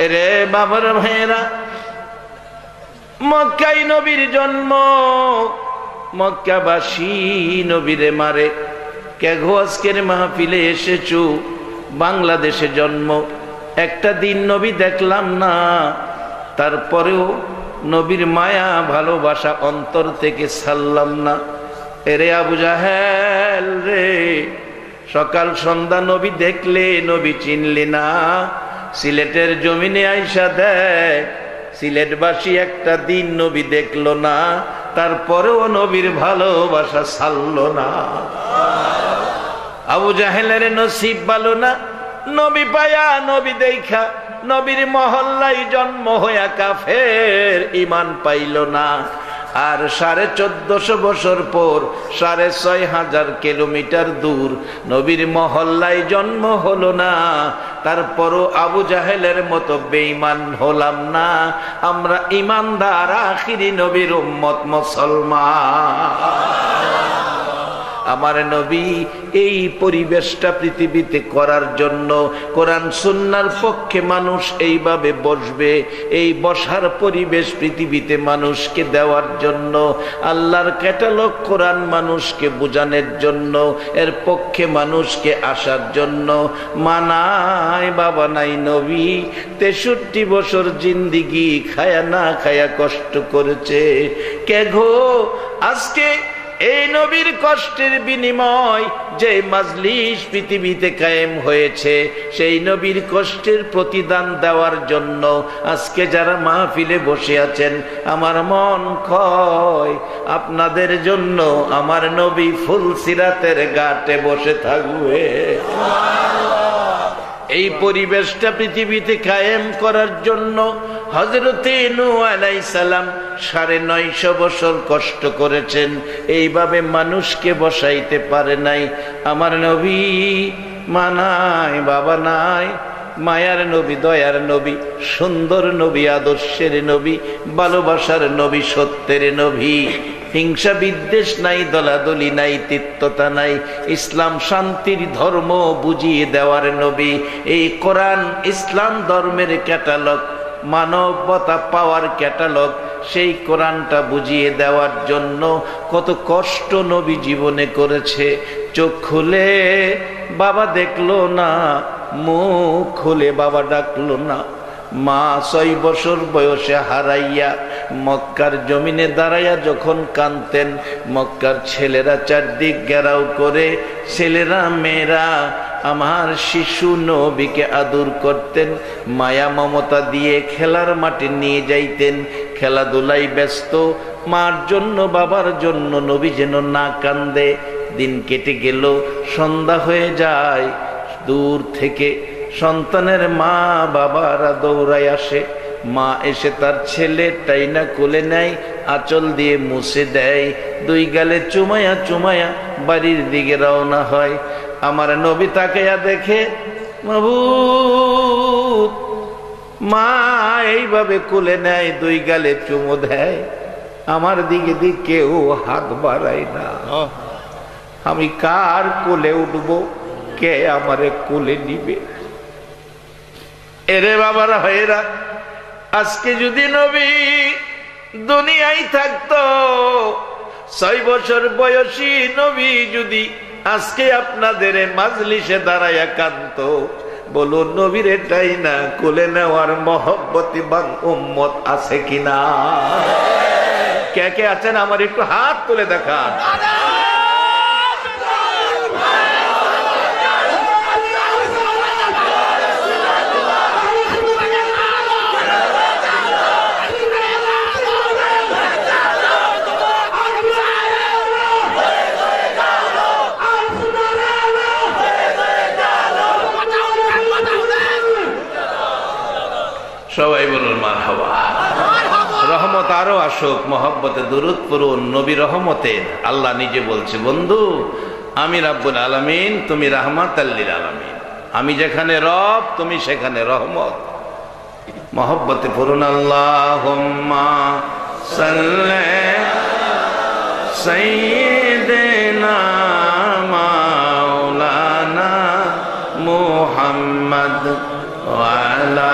এরে বাবার ভাইয়েরা, মক্কায় নবীর জন্ম, মক্কাবাসী নবীরে মারে। কে গো আজকের মাহফিলে এসেছো, বাংলাদেশে জন্ম, একটা দিন নবী দেখলাম না, তারপরেও নবীর মায়া ভালোবাসা অন্তর থেকে ছাড়লাম না। এরে আবু জাহেল রে, সকাল সন্ধ্যা নবী দেখলে নবী চিনলি না। সিলেটের জমিনে আইসা দেখ, সিলেটবাসী একটা দিন নবী দেখলো না, তারপরেও নবীর ভালোবাসা ছাড়লো না। আবু জাহেলের নসিব ভালো না, নবী পায়া নবী দেখা নবীর মহল্লায় জন্ম হইয়া কাফের ঈমান পাইল না। আর 1450 বছর পর 6500 কিলোমিটার দূর নবীর মহল্লায় জন্ম হলো না, তারপরও আবু জাহেলের মতো বেঈমান হলাম না। আমরা ঈমানদার আখিরি নবীর উম্মত মুসলমান। আমার নবী এই পরিবেশটা পৃথিবীতে করার জন্য, কোরআন সুন্নাহর পক্ষে মানুষ এইভাবে বসবে, এই বসার পরিবেশ পৃথিবীতে মানুষকে দেওয়ার জন্য, আল্লাহর ক্যাটালগ কোরআন মানুষকে বোঝানোর জন্য, এর পক্ষে মানুষকে আসার জন্য। মানায় বাবা নাই নবী 63 বছর জিন্দিগি খায়া না খায়া কষ্ট করেছে। কে গো আজকে এই নবীর কষ্টের বিনিময় যে মাজলিস পৃথিবীতে কায়েম হয়েছে, সেই নবীর কষ্টের প্রতিদান দেওয়ার জন্য আজকে যারা মাহফিলে বসে আছেন, আমার মন কয় আপনাদের জন্য আমার নবী ফুলসিরাতের ঘাটে বসে থাকবে। এই পরিবেশটা পৃথিবীতে কায়েম করার জন্য হযরতে নূহ আলাইহিস সালাম 950 বছর কষ্ট করেছেন, এইভাবে মানুষকে বসাইতে পারে নাই। আমার নবী মানায় বাবা নাই, মায়ার নবী, দয়ার নবী, সুন্দর নবী, আদর্শের নবী, ভালোবাসার নবী, সত্যের নবী। হিংসা বিদ্বেষ নাই, দলাদলি নাই, তিক্ততা নাই, ইসলাম শান্তির ধর্ম বুঝিয়ে দেওয়ার নবী। এই কোরআন ইসলাম ধর্মের ক্যাটালগ, মানবতা পাওয়ার ক্যাটালগ, সেই কোরআনটা বুঝিয়ে দেওয়ার জন্য কত কষ্ট নবী জীবনে করেছে। চোখ খুলে বাবা দেখলো না, মুখ খুলে বাবা ডাকলো না। মা 6 বছর বয়সে হারাইয়া মক্কার জমিনে দাঁড়াইয়া যখন কাঁদতেন, মক্কার ছেলেরা চারদিক ঘেরাও করে, ছেলেরা মেয়েরা আমার শিশু নবীকে আদর করতেন, মায়া মমতা দিয়ে খেলার মাঠে নিয়ে যাইতেন, খেলাধুলাই ব্যস্ত। মার জন্য বাবার জন্য নবী যেন না কান্দে। দিন কেটে গেল, সন্ধ্যা হয়ে যায়, দূর থেকে সন্তানের মা বাবারা দৌড়ায় আসে। মা এসে তার ছেলে টাইনা কোলে নেয়, আঁচল দিয়ে মুছে দেয়, 2 গালে চুমায়া চুমায়া বাড়ির দিকে রওনা হয়। আমার নবী তাকায়া দেখে, মাবুদ, মা এইভাবে কোলে নেয়, 2 গালে চুমো দেয়, আমার দিকে দিকে কেউ হাত বাড়ায় না। আমি কার কোলে উঠবো, কে আমারে কোলে নিবে? এরে বাবারা ভাইয়েরা, আজকে যদি নবী দুনিয়ায় থাকতো, 6 বছর বয়সী নবী যদি আজকে আপনাদের মাজলিসে দাঁড়ায়া কাঁদতো, বলুন নবীর এটাই না কোলে নেওয়ার মহব্বতিবান উম্মত আছে কিনা? কে কে আছেন আমার একটু হাত তুলে দেখান। সবাই বলুন মারহাবা। রহমত আরো আসুক, মহব্বতে দুরূদ পড়ুন নবী রহমতের। আল্লাহ নিজে বলছে, বন্ধু আমি রাব্বুল আলামিন, তুমি রাহমাতাল লিল আলামিন। আমি যেখানে রব, তুমি সেখানে রহমত। মহব্বতে পড়ুন আল্লাহুম্মা সাল্লি সাইয়্যিদিনা মাওলানা মুহাম্মদ ওয়া আলা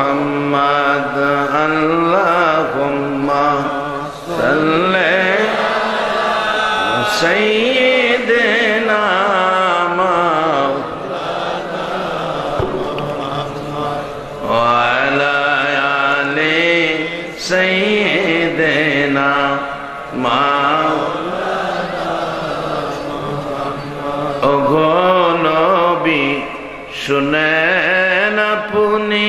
মুহাম্মদ আল্লাহুম্মা সাল্লি সাইয়্যিদিনা ওয়া আলা আলি সাইয়্যিদিনা ওগো নবী শুনেন আপনি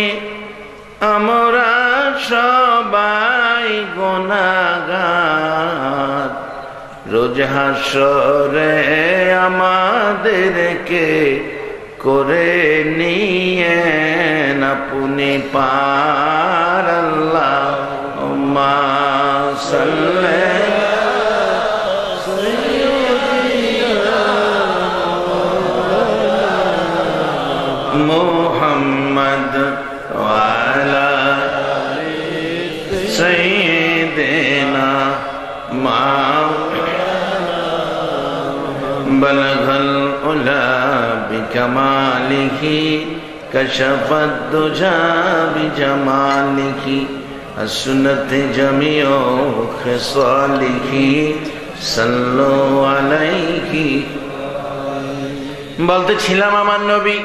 আমরা সবাই গুনাহগার রোজ হাসরে আমাদেরকে করে নিয়েন আপনি পার আল্লাহুম্মা সাল্লি মুহাম্মদ ওয়া আলা সাইয়্যিদিনা বলগল উলা বিকামালিহি কশফত দুজা বিজামালিহি আসনত জামিউ খিসালিহি সাল্লু আলাইহি। বলতেছিলাম আমার নবী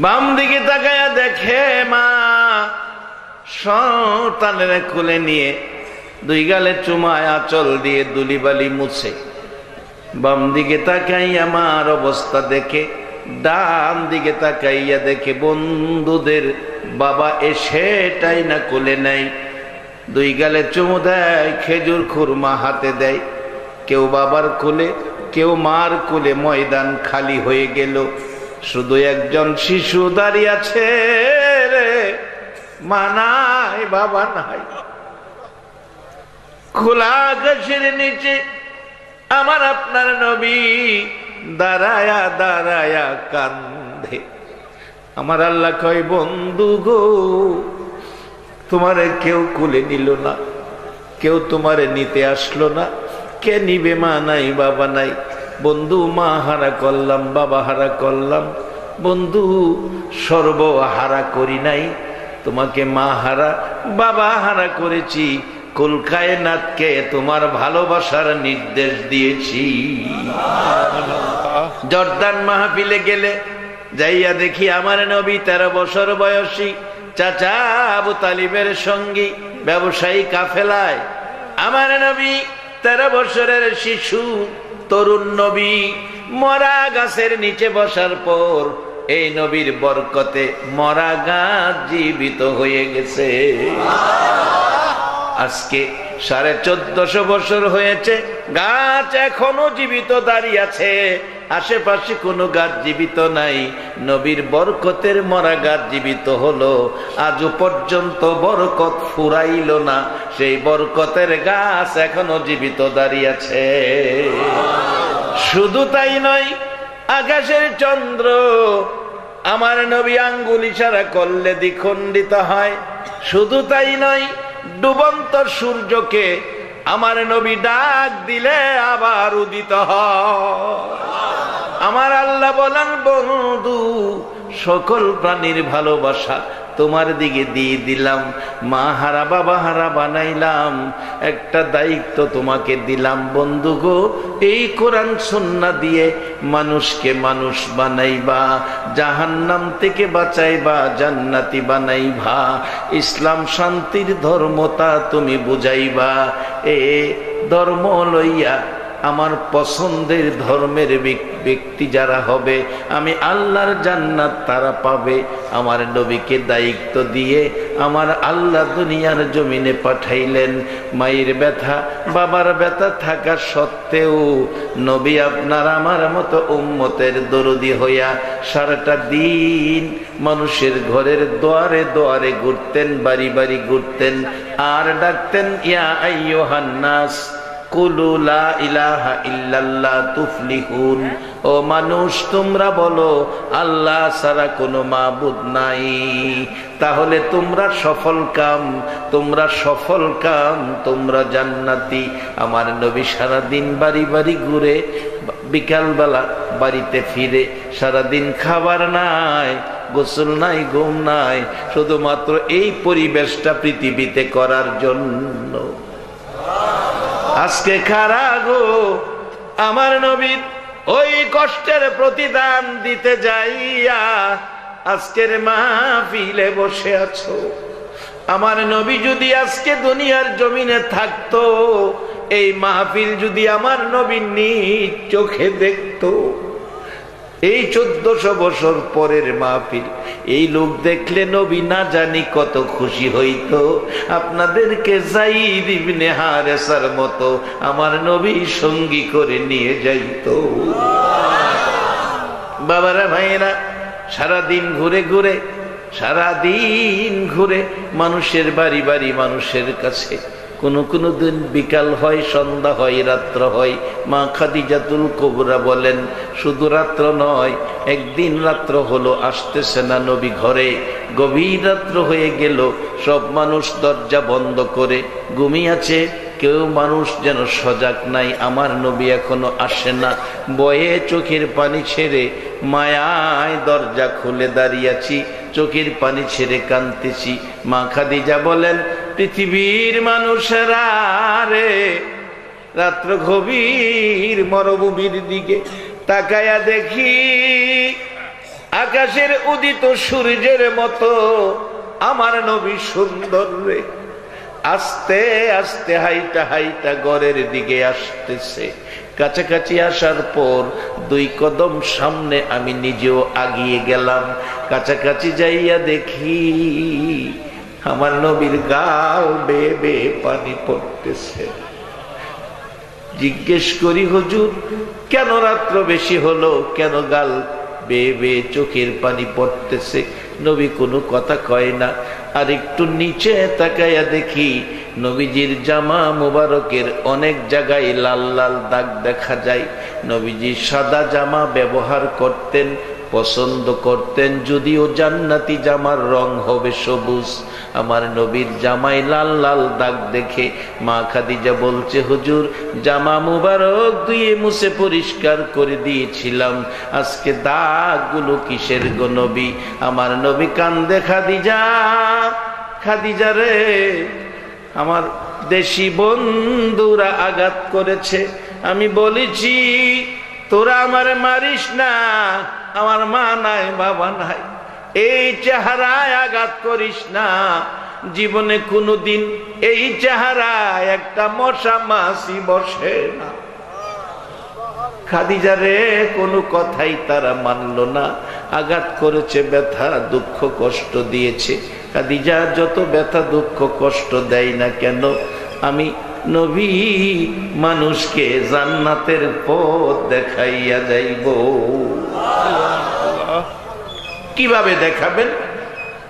বাম দিকে তাকায়া দেখে মা সন্তানের কোলে নিয়ে দুই গালে চুমায় আঁচল দিয়ে দুলিবালি মুছে। বাম দিকে তাকাইয়া আমার অবস্থা দেখে, ডান দিকে তাকাইয়া দেখে বন্ধুদের বাবা এসেটাই না কোলে নাই, দুই গালে চুমু দেয়, খেজুর খুরমা হাতে দেয়। কেউ বাবার কোলে, কেউ মার কোলে, ময়দান খালি হয়ে গেল। শুধু একজন শিশু দাঁড়িয়ে আছে রে, মা নাই, বাবা নাই। খোলা আকাশের নিচে আমার আপনার নবী দাঁড়ায়া দাঁড়ায়া কান্দে। আমার আল্লাহ কয়, বন্ধু গো, তোমারে কেউ কুলে নিল না, কেউ তোমারে নিতে আসলো না। কে নিবে? মা নাই, বাবা নাই। বন্ধু, মা হারা করলাম, বাবা হারা করলাম, বন্ধু সর্বহারা করি নাই, তোমাকে মা হারা বাবা হারা করেছি। কুল কায়নাতকে তোমার ভালোবাসার নির্দেশ দিয়েছি। জর্দান মাহফিলে গেলে যাইয়া দেখি আমার নবী 13 বছর বয়সী চাচা আবু তালিবের সঙ্গী ব্যবসায়ী কাফেলায়। আমার নবী 13 বছরের শিশু তরুণ নবী মরা গাছের নিচে বসার পর এই নবীর বরকতে মরা গাছ জীবিত হয়ে গেছে। আজকে 1450 বছর হয়েছে, গাছ এখনো জীবিত দাঁড়িয়ে আছে। আশেপাশে কোনো গাছ জীবিত নাই, নবীর বরকতের মরা গাছ জীবিত হলো। আজও পর্যন্ত বরকত ফুরাইল না, সেই বরকতের গাছ এখনো জীবিত দাঁড়িয়ে আছে। শুধু তাই নয়, আকাশের চন্দ্র আমার নবী আঙ্গুল ইশারা করলে দ্বিখণ্ডিত হয়। শুধু তাই নয়, ডুবন্ত সূর্যকে আমার নবী ডাক দিলে আবার উদিত হয়। আমার আল্লাহ বলেন, বন্ধু, সকল প্রাণীর ভালোবাসা তোমার দিকে দিয়ে দিলাম, মা হারা বাবা হারা বানাইলাম। একটা দায়িত্ব তোমাকে দিলাম, বন্ধু গো, এই কোরআন সুন্নাহ দিয়ে মানুষকে মানুষ বানাইবা, জাহান্নাম থেকে বাঁচাইবা, জান্নাতি বানাইবা, ইসলাম শান্তির ধর্মতা তুমি বুঝাইবা। এ ধর্ম লইয়া আমার পছন্দের ধর্মের ব্যক্তি যারা হবে, আমি আল্লাহর জান্নাত তারা পাবে। আমার নবীকে দায়িত্ব দিয়ে আমার আল্লাহ দুনিয়ার জমিনে পাঠাইলেন। মায়ের ব্যথা বাবার ব্যথা থাকা সত্ত্বেও নবী আপনার আমার মতো উম্মতের দরদি হইয়া সারাটা দিন মানুষের ঘরের দুয়ারে দুয়ারে ঘুরতেন, বাড়ি বাড়ি ঘুরতেন, আর ডাকতেন, ইয়া আইয়ুহান নাস কুলু লা ইলাহা ইল্লাল্লাহ তুফলিহুন। ও মানুষ, তোমরা বলো আল্লাহ ছাড়া কোনো মাবুদ নাই, তাহলে তোমরা সফল কাম, তোমরা সফল কাম, তোমরা জান্নাতি। আমার নবী সারাদিন বাড়ি বাড়ি ঘুরে, বিকালবেলা বাড়িতে ফিরে, সারাদিন খাবার নাই, গোসল নাই, ঘুম নাই, শুধুমাত্র এই পরিবেশটা পৃথিবীতে করার জন্য। আজকে খারা গো আমার নবীর ওই কষ্টের প্রতিদান দিতে যাইয়া আজকের মাহফিলে বসে আছো। আমার নবী যদি আজকে দুনিয়ার জমিনে থাকতো, এই মাহফিল যদি আমার নবী নিজ চোখে দেখতো, এই 1400 বছর পরের মাহফিল, এই লোক দেখলে নবী না জানি কত খুশি হইতো। আপনাদেরকে যায়েদ ইবনে হারেসার মতো আমার নবী সঙ্গী করে নিয়ে যাইতো। বাবারা ভাইয়েরা, সারাদিন ঘুরে মানুষের বাড়ি বাড়ি, মানুষের কাছে, কোনো দিন বিকাল হয়, সন্ধ্যা হয়, রাত্র হয়। মা খাদিজাতুল কুবরা বলেন শুধু রাত্র নয়, একদিন রাত্র হলো, আসতেছে না নবী ঘরে। গভীর রাত্র হয়ে গেল, সব মানুষ দরজা বন্ধ করে ঘুমিয়েছে, কেউ মানুষ যেন সজাগ নাই। আমার নবী এখনো আসে না। বয়ে চোখের পানি ছেড়ে মায়ায় দরজা খুলে দাঁড়িয়েছি, চোখের পানি ছেড়ে কাঁদতেছি। মা খাদিজা বলেন পৃথিবীর মানুষেরা রে, রাত্র গভীর মরুভূমির দিকে তাকায়া দেখি আকাশের উদিত সূর্যের মতো আমার নবী সুন্দর রে। আস্তে আস্তে হাইটা ঘরের দিকে আসতেছে। কাছাকাছি আসার পর 2 কদম সামনে আমি নিজেও আগিয়ে গেলাম। কাছাকাছি যাইয়া দেখি আমার নবীর গাল বেয়ে বেয়ে পানি পড়তেছে। জিজ্ঞেস করি হুজুর কেন রাত্র বেশি হলো, কেন গাল বেয়ে বেয়ে চোখের পানি পড়তেছে? নবী কোনো কথা কয় না। আর একটু নিচে তাকাইয়া দেখি নবীজির জামা মুবারকের অনেক জায়গায় লাল লাল দাগ দেখা যায়। নবীজি সাদা জামা ব্যবহার করতেন, পছন্দ করতেন, যদিও জান্নাতি জামার রং হবে সবুজ। আমার নবীর জামায় লাল লাল দাগ দেখে মা খাদিজা বলছে হুজুর জামা মুবারক ধুয়ে মুছে পরিষ্কার করে দিয়েছিলাম, আজকে দাগগুলো কিসের গো নবী? আমার নবী কান্দে, খাদিজা রে, আমার দেশি বন্ধুরা আঘাত করেছে, আমি বলেছি তোরা আমারে মারিস না, আমার মা নাই বাবা নাই, এই চেহারায় আঘাত করিস না। জীবনে কোনোদিন এই চেহারায় একটা মশা মাছি বসে না। খাদিজা রে কোনো কথাই তারা মানলো না। আঘাত করেছে, ব্যথা দুঃখ কষ্ট দিয়েছে। খাদিজা যত ব্যথা দুঃখ কষ্ট দেয় না কেন, আমি নবী মানুষকে জান্নাতের পথ দেখাইয়া যাইব। কিভাবে দেখাবেন?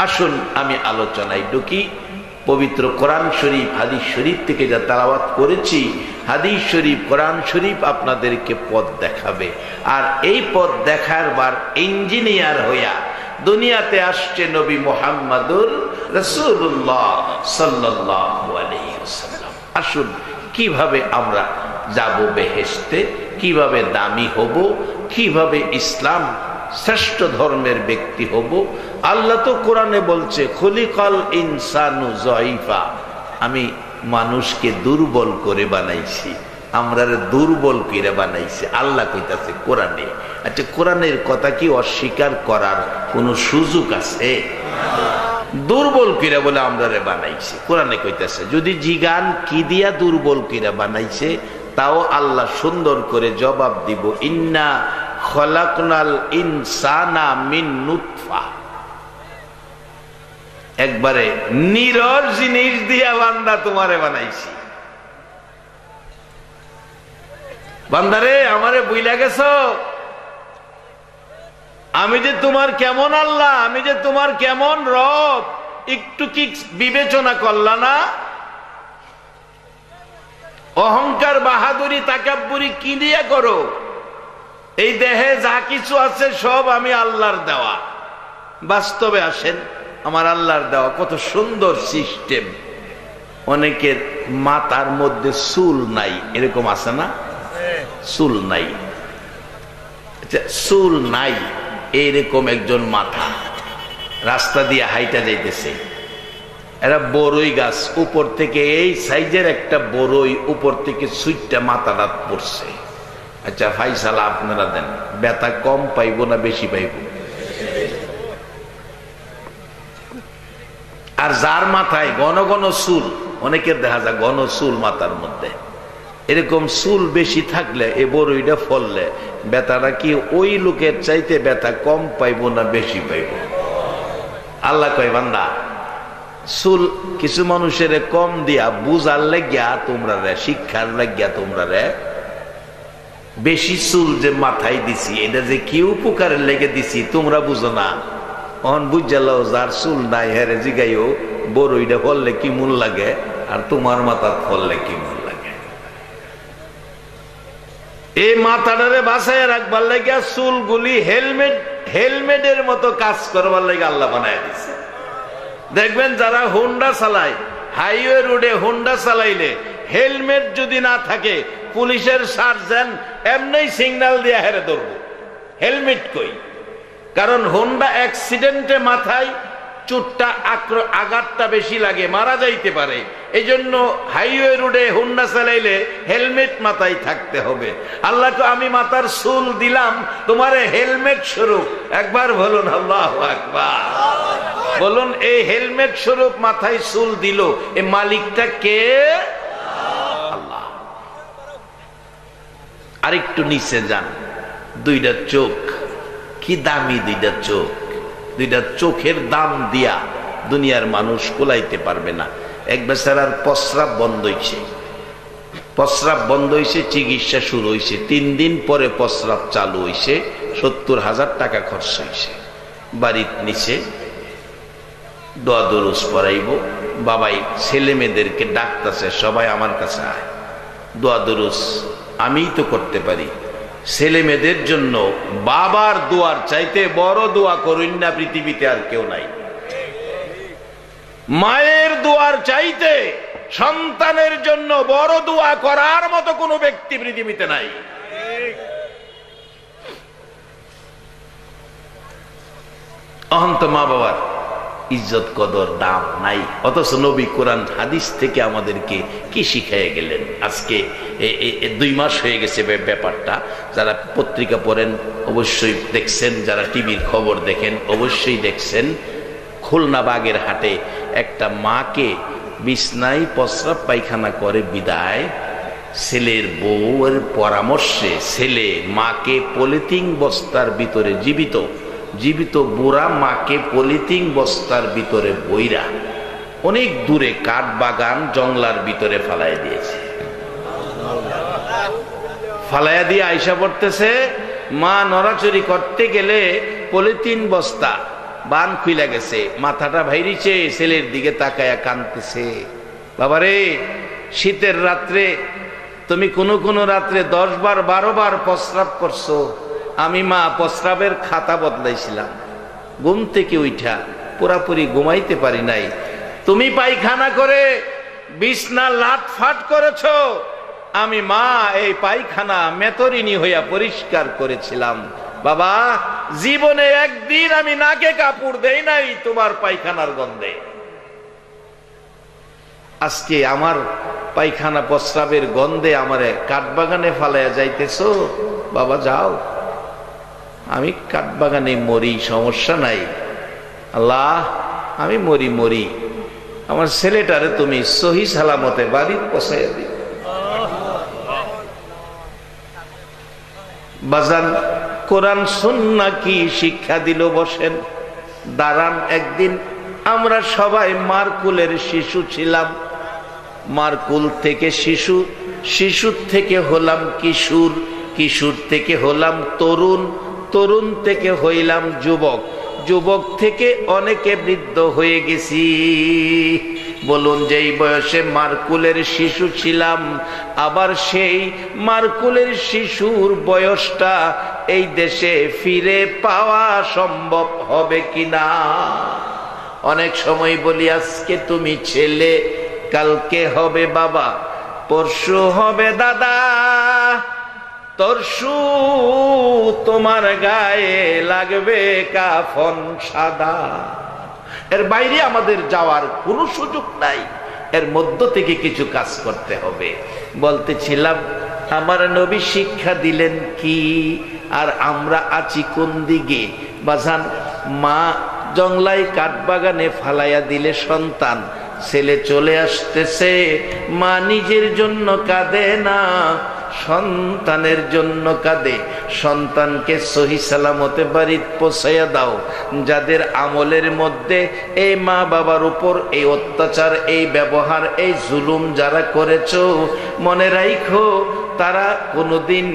আসুন আমি আলোচনায় ঢুকি। পবিত্র কোরআন শরীফ, হাদিস শরীফ থেকে যা তেলাওয়াত করেছি, হাদিস শরীফ, কোরআন শরীফ আপনাদেরকে পথ দেখাবে। আর এই পথ দেখাবার ইঞ্জিনিয়ার হইয়া দুনিয়াতে আসছে নবী মুহাম্মদুর রাসূলুল্লাহ সাল্লাল্লাহু আলাইহি ওয়াসাল্লাম। আসুন কিভাবে আমরা যাব বেহেশতে, কিভাবে দামি হব, কিভাবে ইসলাম শ্রেষ্ঠ ধর্মের ব্যক্তি হব। আল্লাহ তো কোরআনে বলছে খুলিকাল ইনসানু যায়ফা, আমি মানুষকে দুর্বল করে বানাইছি, আমরা দুর্বল করে বানাইছি, আল্লাহ কইতাছে কোরআনে। আচ্ছা, কোরআনের কথা কি অস্বীকার করার কোন সুযোগ আছে? দুর্বল কিরা বলে আমরা বানাইছি, কোরআনে কইতাছে। যদি জিগান কি দিয়া দুর্বল কিরা বানাইছে, তাও আল্লাহ সুন্দর করে জবাব দিব, ইন্না খলাকনাল ইনসানা মিন নুতফা। একবারে নিরর জিনিস দিয়া বান্দা তোমারে বানাইছি। বান্দারে আমারে বুইলা গেছো, আমি যে তোমার কেমন আল্লাহ, আমি যে তোমার কেমন রব, একটু কি বিবেচনা করলা না? অহংকার বাহাদুরি তাকাব্বুরি কি দিয়া করো? এই দেহে যা কিছু আছে সব আমি আল্লাহর দেওয়া। বাস্তবে আসেন, আমার আল্লাহর দেওয়া কত সুন্দর সিস্টেম। অনেকের মাথার মধ্যে চুল নাই, এরকম আছে না? চুল নাই, চুল নাই, এইরকম একজন মাথা। রাস্তা দিয়ে হাইটা যাইতেছে, এরা বড়ই গাছ উপর থেকে এই সাইজের একটা বড়ই উপর থেকে সুইটটা মাথাটা পড়ছে। আচ্ছা ফাইসালা আপনারা দেন, ব্যথা কম পাইব না বেশি পাইব? আর যার মাথায় ঘন ঘন চুল, অনেকের দেখা যায় ঘন চুল মাথার মধ্যে, এরকম চুল বেশি থাকলে এ বড়ইটা ফললে ব্যথাটা কি ওই লোকের চাইতে ব্যথা কম পাইব না বেশি পাইব? আল্লাহ কয় বান্দা, চুল কিছু মানুষের কম দিয়া বুঝার লাগিয়া তোমরা রে, শিক্ষার লাগিয়া তোমরা রে বেশি চুল যে মাথায় দিছি, এটা যে কি উপকারের লেগে দিছি তোমরা বুঝো না। অন বুঝালো যার চুল নাই হেরে জিগাইও বড়ইটা ফললে কি মূল লাগে আর তোমার মাথা ফললে কি মূল লাগে। এই মাথাটারে বাঁচায় রাখবার লাগিয়া চুলগুলি হেলমেটের মতো কাজ করবার লাগে আল্লাহ বানায় দিছে। দেখবেন যারা হোন্ডা চালায়, হাইওয়ে রোডে হোন্ডা চালাইলে হেলমেট যদি না থাকে পুলিশের সার্জেন্ট এমনি সিগন্যাল দিয়ে হেরে ধরবো, হেলমেট কই। কারণ হোন্ডা অ্যাক্সিডেন্টে মাথায় চোটটা আঘাতটা বেশি লাগে, মারা যাইতে পারে। এই জন্য হাইওয়ে রোডে হোন্ডা চালাইলে হেলমেট মাথায় থাকতে হবে। আল্লাহকে আমি মাথার চুল দিলাম তোমারে হেলমেট স্বরূপ, একবার বলুন আল্লাহু আকবার। বলুন এই হেলমেট স্বরূপ মাথায় চুল দিল, এ মালিকটা কে? আল্লাহ। আরেকটু নিচে যান, দুইটা চোখ, কি দামি দুইটা চোখ, দুইটা চোখের দাম দিয়া দুনিয়ার মানুষ কুলাইতে পারবে না। এক বেচারার প্রস্রাব বন্ধ হইছে, প্রস্রাব বন্ধ হইছে, চিকিৎসা শুরু হইছে, 3 দিন পরে প্রস্রাব চালু হইছে, 70,000 টাকা খরচ হইছে। বাড়ির নিচে দোয়া দরুজ পড়াইব, বাবাই ছেলে মেয়েদেরকে ডাকতেছে, সবাই আমার কাছে আয়, দোয়া দরুজ আমিই তো করতে পারি। ছেলে মেয়েদের জন্য বাবার দোয়ার চাইতে বড় দোয়া করুন না পৃথিবীতে আর কেউ নাই। মায়ের দোয়ার চাইতে সন্তানের জন্য বড় দোয়া করার মতো কোনো ব্যক্তি পৃথিবীতে নাই। অহন্ত মা বাবার ইজ্জত কদর দাম নাই, অথচ নবী কোরআন হাদিস থেকে আমাদেরকে কি শিখিয়ে গেলেন। আজকে 2 মাস হয়ে গেছে ব্যাপারটা। যারা পত্রিকা পড়েন অবশ্যই দেখছেন, যারা টিভির খবর দেখেন অবশ্যই দেখছেন, খুলনা বাগের হাটে একটা মাকে বিছনায় প্রস্রাব পায়খানা করে বিদায়, ছেলের বউয়ের পরামর্শে ছেলে মাকে পলিথিন বস্তার ভিতরে জীবিত বুড়া মাকে পলিথিন বস্তার ভিতরে বইরা অনেক দূরে কাঠ বাগান জংলার ভিতরে ফালাইয়া দিয়েছে। ফালাইয়া দিয়ে আইসা পড়তেছে, মা নড়াচড়ি করতে গেলে পলিথিন বস্তা বান খুইলা গেছে, মাথাটা ভাইরিছে, ছেলের দিকে তাকায়া কাঁদতেছে। বাবারে, শীতের রাত্রে তুমি কোনো রাত্রে 10 বার 12 বার প্রস্রাব করছো, আমি মা প্রস্রাবের খাতা বদলাইছিলাম, ঘুম থেকে উঠা পুরাপুরি ঘুমাইতে পারি নাই, তুমি পায়খানা করে বিছনা লাটফাট করেছ, আমি মা এই পায়খানা মেতরিনী হইয়া পরিষ্কার করেছিলাম। বাবা, জীবনে একদিন আমি নাকে কাপড় দেই নাই তোমার পায়খানার গন্ধে, আজকে আমার পায়খানা প্রস্রাবের গন্ধে আমারে কাঠবাগানে ফালাইয়া যাইতেছ। বাবা যাও, আমি কাঠবাগানে মরি, সমস্যা নাই, আল্লাহ আমি মরি, আমার ছেলেটারে তুমি সহি সালামতে বাড়ির পৌঁছাইয়া দিও। বাজান, কোরআন সুন্নাহ কি শিক্ষা দিল? বসেন, দাঁড়ান। একদিন আমরা সবাই মারকুলের শিশু ছিলাম, মারকুল থেকে শিশু থেকে হলাম কিশোর, কিশোর থেকে হলাম তরুণ, তরুণ থেকে হইলাম যুবক থেকে অনেকে বৃদ্ধ হয়ে গেছি। বলুন, যেই বয়সে মারকুলের শিশু ছিলাম, আবার সেই মারকুলের শিশুর বয়সটা এই দেশে ফিরে পাওয়া সম্ভব হবে কিনা? অনেক সময় বলি, আজকে তুমি ছেলে, কালকে হবে বাবা, পরশু হবে দাদা, তরশু তোমার গায়ে লাগবে কাফন সাদা। এর বাইরে আমাদের যাওয়ার কোনো সুযোগ নাই, এর মধ্য থেকে কিছু কাজ করতে হবে। বলতেছিলাম আমার নবী শিক্ষা দিলেন কি, আর আমরা আছি কোন দিকে? বাজান, মা জংলাই কাঠবাগানে ফালাইয়া দিলে সন্তান, ছেলে চলে আসতেছে, মা নিজের জন্য কাঁদে না, সন্তানের জন্য কাঁদে। সন্তানকে সহি সালামতে বাড়িতে পৌঁছাইয়া দাও। যাদের আমলের মধ্যে এই মা বাবার উপর এই অত্যাচার, এই ব্যবহার, এই জুলুম যারা করেছো, মনে রাখো তারা কোনোদিন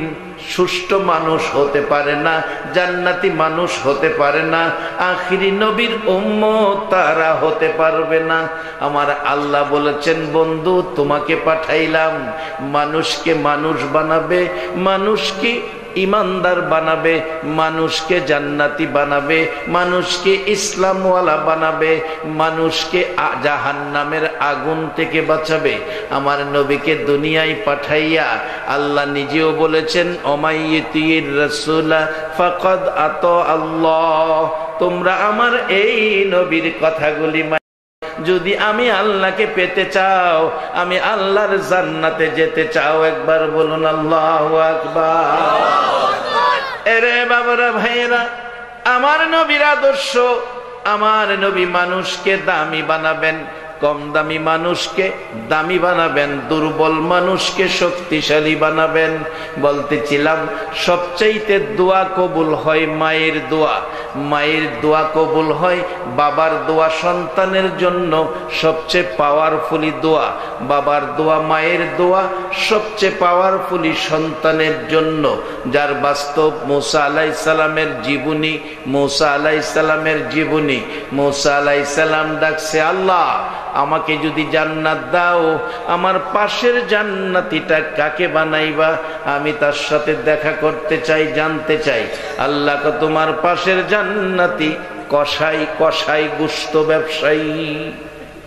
সুষ্ঠু মানুষ হতে পারে না, জান্নাতি মানুষ হতে পারে না, আখিরি নবীর উম্মত তারা হতে পারবে না। আমার আল্লাহ বলেছেন, বন্ধু তোমাকে পাঠাইলাম মানুষকে মানুষ বানাবে, মানুষকে ইমানদার বানাবে, মানুষকে জান্নাতি বানাবে, মানুষকে ইসলামওয়ালা বানাবে, মানুষকে জাহান্নামের আগুন থেকে বাঁচাবে। আমার নবীকে দুনিয়ায় পাঠাইয়া আল্লাহ নিজেও বলেছেন, ওমাইয়িতির রাসূলা ফাকাদ আতা আল্লাহ। তোমরা আমার এই নবীর কথাগুলি যদি আমি আল্লাহকে পেতে চাও, আমি আল্লাহর জান্নাতে যেতে চাও, একবার বলুন আল্লাহু আকবার। এরে বাবারা, ভাইয়েরা, আমার নবীর আদর্শ, আমার নবী মানুষকে দামি বানাবেন, কম দামি মানুষকে দামি বানাবেন, দুর্বল মানুষকে শক্তিশালী বানাবেন। বলতেছিলাম সবচাইতে দোয়া কবুল হয় মায়ের দোয়া, মায়ের দোয়া কবুল হয়, বাবার দোয়া সন্তানের জন্য সবচেয়ে পাওয়ারফুলি দোয়া, বাবার দোয়া, মায়ের দোয়া সবচেয়ে পাওয়ারফুলি সন্তানের জন্য। যার বাস্তব মুসা আলাইহিস সালামের জীবনী, মুসা আলাইহিস সালামের জীবনী, মুসা আলাইহিস সালাম ডাকছে, আল্লাহ আমাকে যদি জান্নাত দাও, আমার পাশের জান্নাতিটা কাকে বানাইবা? আমি তার সাথে দেখা করতে চাই, জানতে চাই। আল্লাহ কে তোমার পাশের জান্নাতি কসাই, কসাই গোশত ব্যবসায়ী।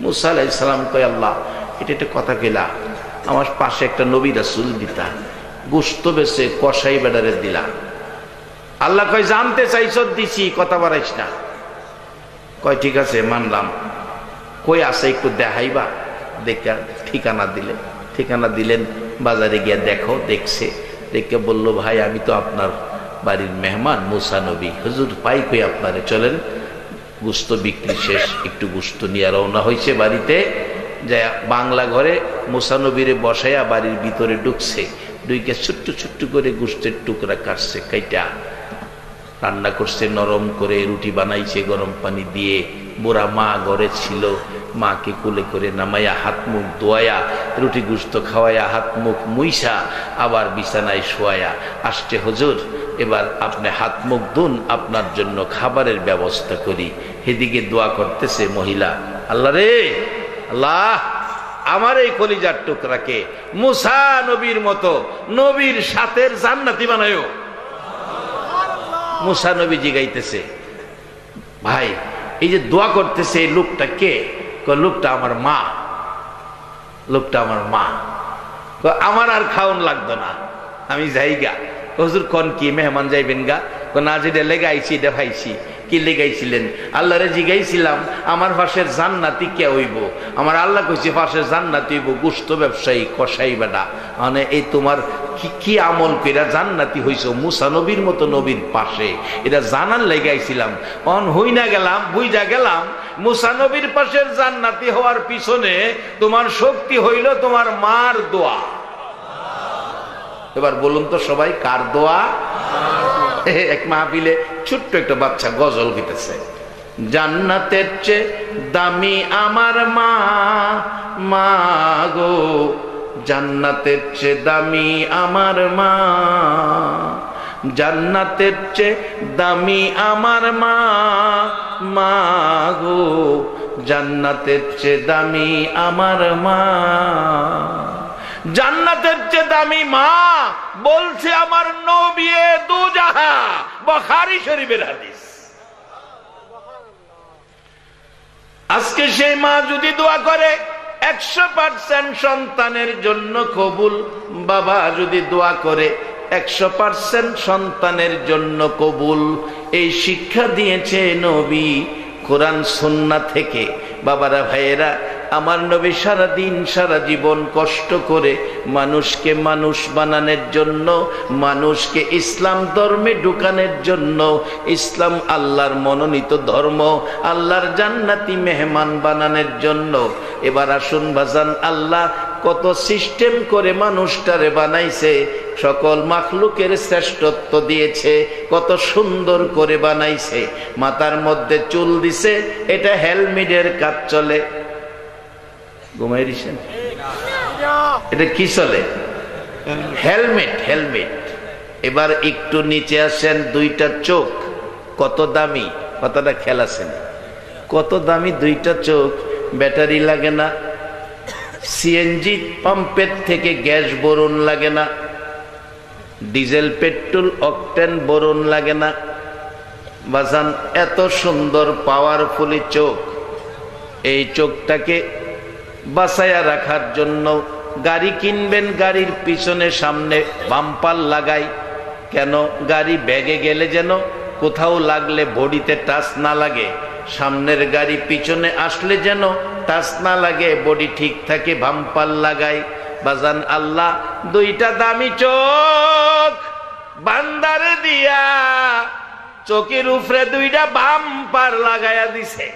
মুসা আলাইহিস সালাম কয়, আল্লাহ এটা একটা কথা কইলা, আমার পাশে একটা নবী রাসূল দিতা, গোশত বেচে কসাই বেডারে দিলা। আল্লাহ কয়, জানতে চাইছ, দিছি, কথা বাড়াইস না। কয় ঠিক আছে, মানলাম। কই আছে একটু দেখাইবা? দেখা ঠিকানা দিলে, ঠিকানা দিলেন, বাজারে গিয়ে দেখো। দেখছে, দেখে বলল, ভাই আমি তো আপনার বাড়ির মেহমান মুসা নবী, হুজুর পাই কই আপনারে, চলেন। গোশত বিক্রি শেষ, একটু গোশত নিয়ে রওনা হয়েছে বাড়িতে। যা বাংলা ঘরে মুসা নবীরে বসাইয়া বাড়ির ভিতরে ঢুকছে, ঢুকে ছোট্ট ছোট্ট করে গোশতের টুকরা কাটছে, কাইটা রান্না করছে, নরম করে রুটি বানাইছে গরম পানি দিয়ে। বুড়া মা ঘরে ছিল, মাকে কোলে করে নামাইয়া হাত মুখ ধোয়াইয়া রুটি গুস্ত খাওয়াইয়া হাত মুখ মুইসা আবার বিছানায় শোয়াইয়া আসছে, হুজুর এবার আপনি হাত মুখ ধুন, আপনার জন্য খাবারের ব্যবস্থা করি। এদিকে দোয়া করতেছে মহিলা, আল্লাহ রে, আল্লাহ আমার এই কলিজার টুকরাকে মুসা নবীর মতো নবীর সাথের জান্নাতি বানায়ো। মুসা নবী জিগাইতেছে, ভাই এই যে দোয়া করতেছে এই লোকটা কে? লোকটা আমার মা, লোকটা আমার মা। আমার আর খাওন লাগতো না, আমি যাইগা। হুজুর কোন কি মেহমান যাইবেন গা? না, যেটা লেগাইছি এটা ভাইছি। কি লেগাইছিলেন? আল্লাহরে জিগাইছিলাম আমার পাশের জান্নাতি কে হইব? আমার আল্লাহ কইছে পাশের জান্নাতি হইব গোশত ব্যবসায়ী, কসাই বেটা। মানে এই তোমার কি আমল কইরা জান্নাতি হইছো মুসা নবীর মতো নবীর পাশে, এটা জানার লেগাইছিলাম। অন হই না গেলাম, বুঝা গেলাম মুসা নবীর পাশের জান্নাতি হওয়ার পিছনে তোমার শক্তি হইল তোমার মার দোয়া। এবার বলুন তো সবাই, কার দোয়া? এক মাহফিলে ছোট্ট একটা বাচ্চা গজল গিতেছে, জান্নাতের চেয়ে দামি আমার মা, মা গো জান্নাতের চেয়ে দামি আমার মা, জান্নাতের চেয়ে দামি আমার মা, মা গো জান্নাতের চেয়ে দামি আমার মা। জান্নাতের চেয়ে দামি মা বলছে আমার নবী দুজাহা, বুখারী শরীফের হাদিস। আজকে সেই মা যদি দোয়া করে 100% সন্তানের জন্য কবুল, বাবা যদি দোয়া করে 100% সন্তানের জন্য কবুল। এই শিক্ষা দিয়েছে নবী। কোরআন সুন্নাহ থেকে। বাবারা ভাইয়েরা, আমার নবী সারা দিন সারা জীবন কষ্ট করে মানুষকে মানুষ বানানোর জন্য, মানুষকে ইসলাম ধর্মে ঢুকানোর জন্য, ইসলাম আল্লাহর মনোনীত ধর্ম, আল্লাহর জান্নাতি মেহমান বানানোর জন্য। এবার আসুন বাজান, আল্লাহ কত সিস্টেম করে মানুষটারে বানাইছে, সকল মাখলুকের শ্রেষ্ঠত্ব দিয়েছে, কত সুন্দর করে বানাইছে। মাথার মধ্যে চুল দিছে, এটা হেলমেটের কাজ চলে। ঘুমাই দিছেন? এটা কি চলে? Helmet, helmet. এবার একটু নিচে আসেন, দুইটা চোখ কত দামি, কথাটা খেয়াল আছেন? কত দামি দুইটা চোখ, ব্যাটারি লাগে না, সিএনজি পাম্পের থেকে গ্যাস বোরন লাগে না, ডিজেল পেট্রোল অকটেন বোরন লাগে না। বাজান, এত সুন্দর পাওয়ারফুলি চোখ, এই চোখটাকে বাঁচায়া রাখার জন্য গাড়ি কিনবেন, গাড়ির পিছনে সামনে বাম্পার লাগাই। কেন? গাড়ি ব্যাগে গেলে যেন কোথাও লাগলে বডিতে টাচ না লাগে, সামনের গাড়ি পিছনে আসলে যেন টাচ না লাগে, বডি ঠিক থাকে, বাম্পার লাগাই। বাজান, আল্লাহ দুইটা দামি চোখ বান্দারে দিয়া চোখের উপরে দুইটা বাম্পার লাগাইয়া দিছে।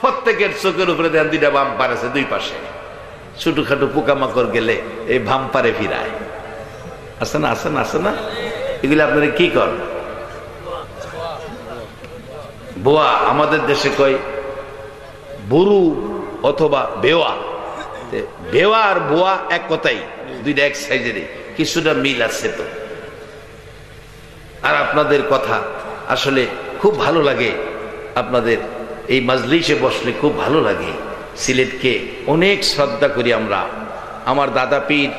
প্রত্যেকের চোখের উপরে দেন দুইটা বাম্পার আছে, দুই পাশে। ছোটখাটো পোকামাকড় গেলে এই বাম্পারে ফিরায়। আছে না? আছে না? আছে না? এগুলো আপনারা কি করেন? বোয়া, আমাদের দেশে কয় বুরু অথবা বেওয়া। বেওয়া আর বোয়া এক কথাই, দুইটা এক সাইজেরই, কিছুটা মিল আছে তো। আর আপনাদের কথা আসলে খুব ভালো লাগে, আপনাদের এই মাজলিসে বসলে খুব ভালো লাগে। সিলেটকে অনেক শ্রদ্ধা করি আমরা। আমার দাদা পীর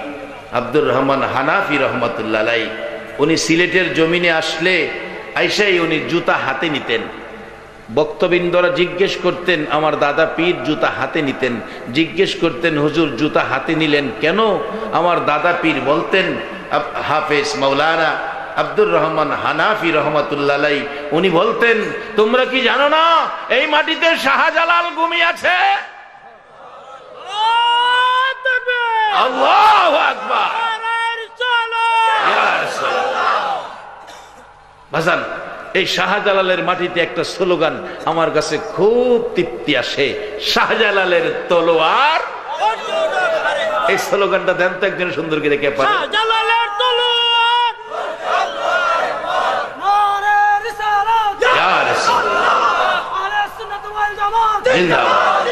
আব্দুর রহমান হানাফি রহমতুল্লাহ আলাইহি, উনি সিলেটের জমিনে আসলে আইসাই উনি জুতা হাতে নিতেন। বক্তবৃন্দরা জিজ্ঞেস করতেন, আমার দাদা পীর জুতা হাতে নিতেন, জিজ্ঞেস করতেন, হুজুর জুতা হাতে নিলেন কেন? আমার দাদা পীর বলতেন, হাফেজ মাওলানা আব্দুর রহমান হানাফি রহমতুল্লাহ আলাইহি, উনি বলতেন, তোমরা কি জানো না এই মাটিতে শাহজালাল ঘুমিয়ে আছে? আল্লাহু আকবার। ভাসান, এই শাহজালালের মাটিতে একটা স্লোগান আমার কাছে খুব তৃপ্তি আসে, শাহজালালের তলোয়ার। এই স্লোগানটা দেন তো একজন সুন্দর করে, কে পারে? শাহজালালের তলোয়ার, ইয়া রাসূলুল্লাহ, আহলে সুন্নাত ওয়াল জামাত জিন্দাবাদ।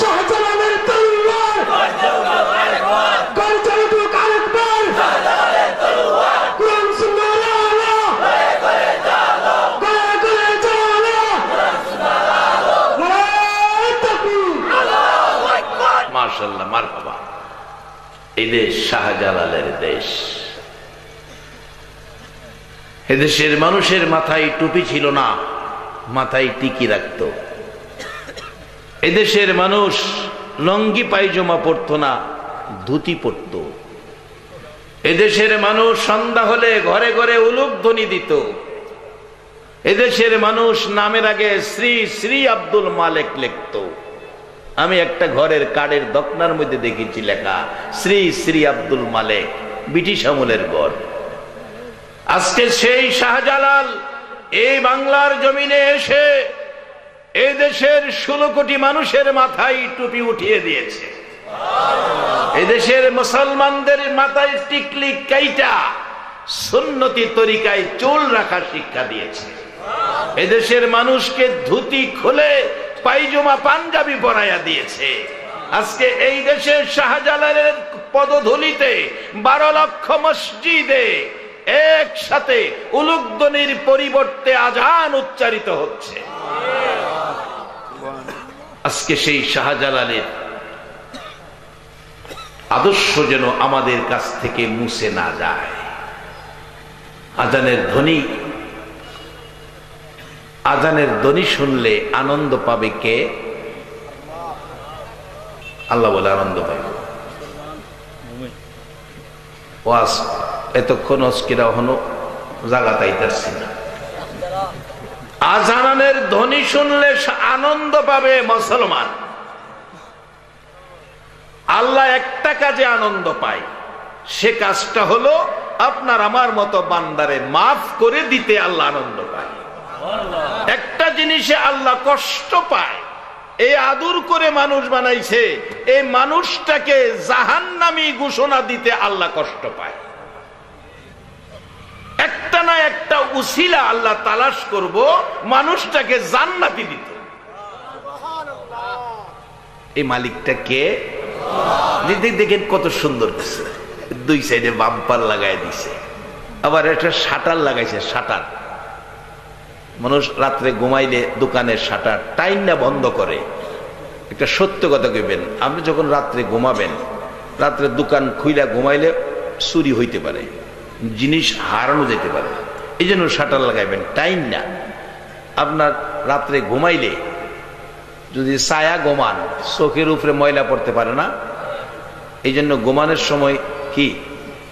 শাহজালালের তলোয়ার, গর্জে কালকবার, শাহজালালের তলোয়ার, কোরআন সুন্নাহর আলো, গয়ে গয়ে জালো, গয়ে গয়ে জালো, কোরআন সুন্নাহর আলো, নারে তাকবীর, আল্লাহু আকবার। মাশাআল্লাহ, মারহাবা। এই দেশ শাহজালালের দেশ। এদেশের মানুষের মাথায় টুপি ছিল না, মাথায় টিকি রাখত। এদেশের মানুষ লঙ্গি পায়জামা পরত না, ধুতি পরত। এদেশের মানুষ সন্ধ্যা হলে ঘরে ঘরে উলুধ্বনি দিত। এদেশের মানুষ নামের আগে শ্রী শ্রী আব্দুল মালেক লিখত। আমি একটা ঘরের কাঠের দখনার মধ্যে দেখেছি লেখা শ্রী শ্রী আব্দুল মালেক, ব্রিটিশ আমলের ঘর। আজকে সেই শাহজালাল এই বাংলার জমিনে এসে এই দেশের 16 কোটি মানুষের মাথায় টুপি উঠিয়ে দিয়েছে। এদেশের মুসলমানদের মাথায় টিকলি কাইটা সুন্নতি তরিকায় চুল রাখার শিক্ষা দিয়েছে। এদেশের মানুষকে ধুতি খুলে পায়জামা পাঞ্জাবি পরাইয়া দিয়েছে। আজকে এই দেশের শাহজালালের পদধূলিতে 12 লক্ষ মসজিদে একসাথে উলুধ্বনির পরিবর্তে আজান উচ্চারিত হচ্ছে। আজকে সেই শাহজালালের আদর্শ যেন আমাদের কাছ থেকে মুছে না যায়। আজানের ধ্বনি, আজানের ধ্বনি শুনলে আনন্দ পাবে কে? আল্লাহ বলে আনন্দ পাবে। ওয়াজ এতক্ষণ অস্কিরা হনো জাগা তাইতারছি না। আজানের ধ্বনি শুনলে আনন্দ পাবে মুসলমান। আল্লাহ একটা কাজে আনন্দ পায়, সে কাজটা হলো আপনার আমার মতো বান্দারে মাফ করে দিতে আল্লাহ আনন্দ পায়। একটা জিনিসে আল্লাহ কষ্ট পায়, এই আদর করে মানুষ বানাইছে, এই মানুষটাকে জাহান্নামী ঘোষণা দিতে আল্লাহ কষ্ট পায়। একটা না একটা উসিলা আল্লাহ তালাশ করব মানুষটাকে জান্নাতি দিতে। এই মালিকটা কে? দেখেন কত সুন্দর কিছু, দুই সাইডে বাম্পার লাগাই দিছে, আবার একটা শাটার লাগাইছে। শাটার মানুষ রাত্রে ঘুমাইলে দোকানের শাটার টাইম না বন্ধ করে। একটা সত্য কথা কইবেন, আপনি যখন রাত্রে ঘুমাবেন, রাত্রে দোকান খুইলা ঘুমাইলে চুরি হইতে পারে, জিনিস হারানো যেতে পারে, এই জন্য শাটার লাগাইবেন। টাইম না, আপনার রাত্রে ঘুমাইলে যদি ছায়া ঘুমান, চোখের উপরে ময়লা পড়তে পারে না, এই জন্য ঘুমানোর সময় কি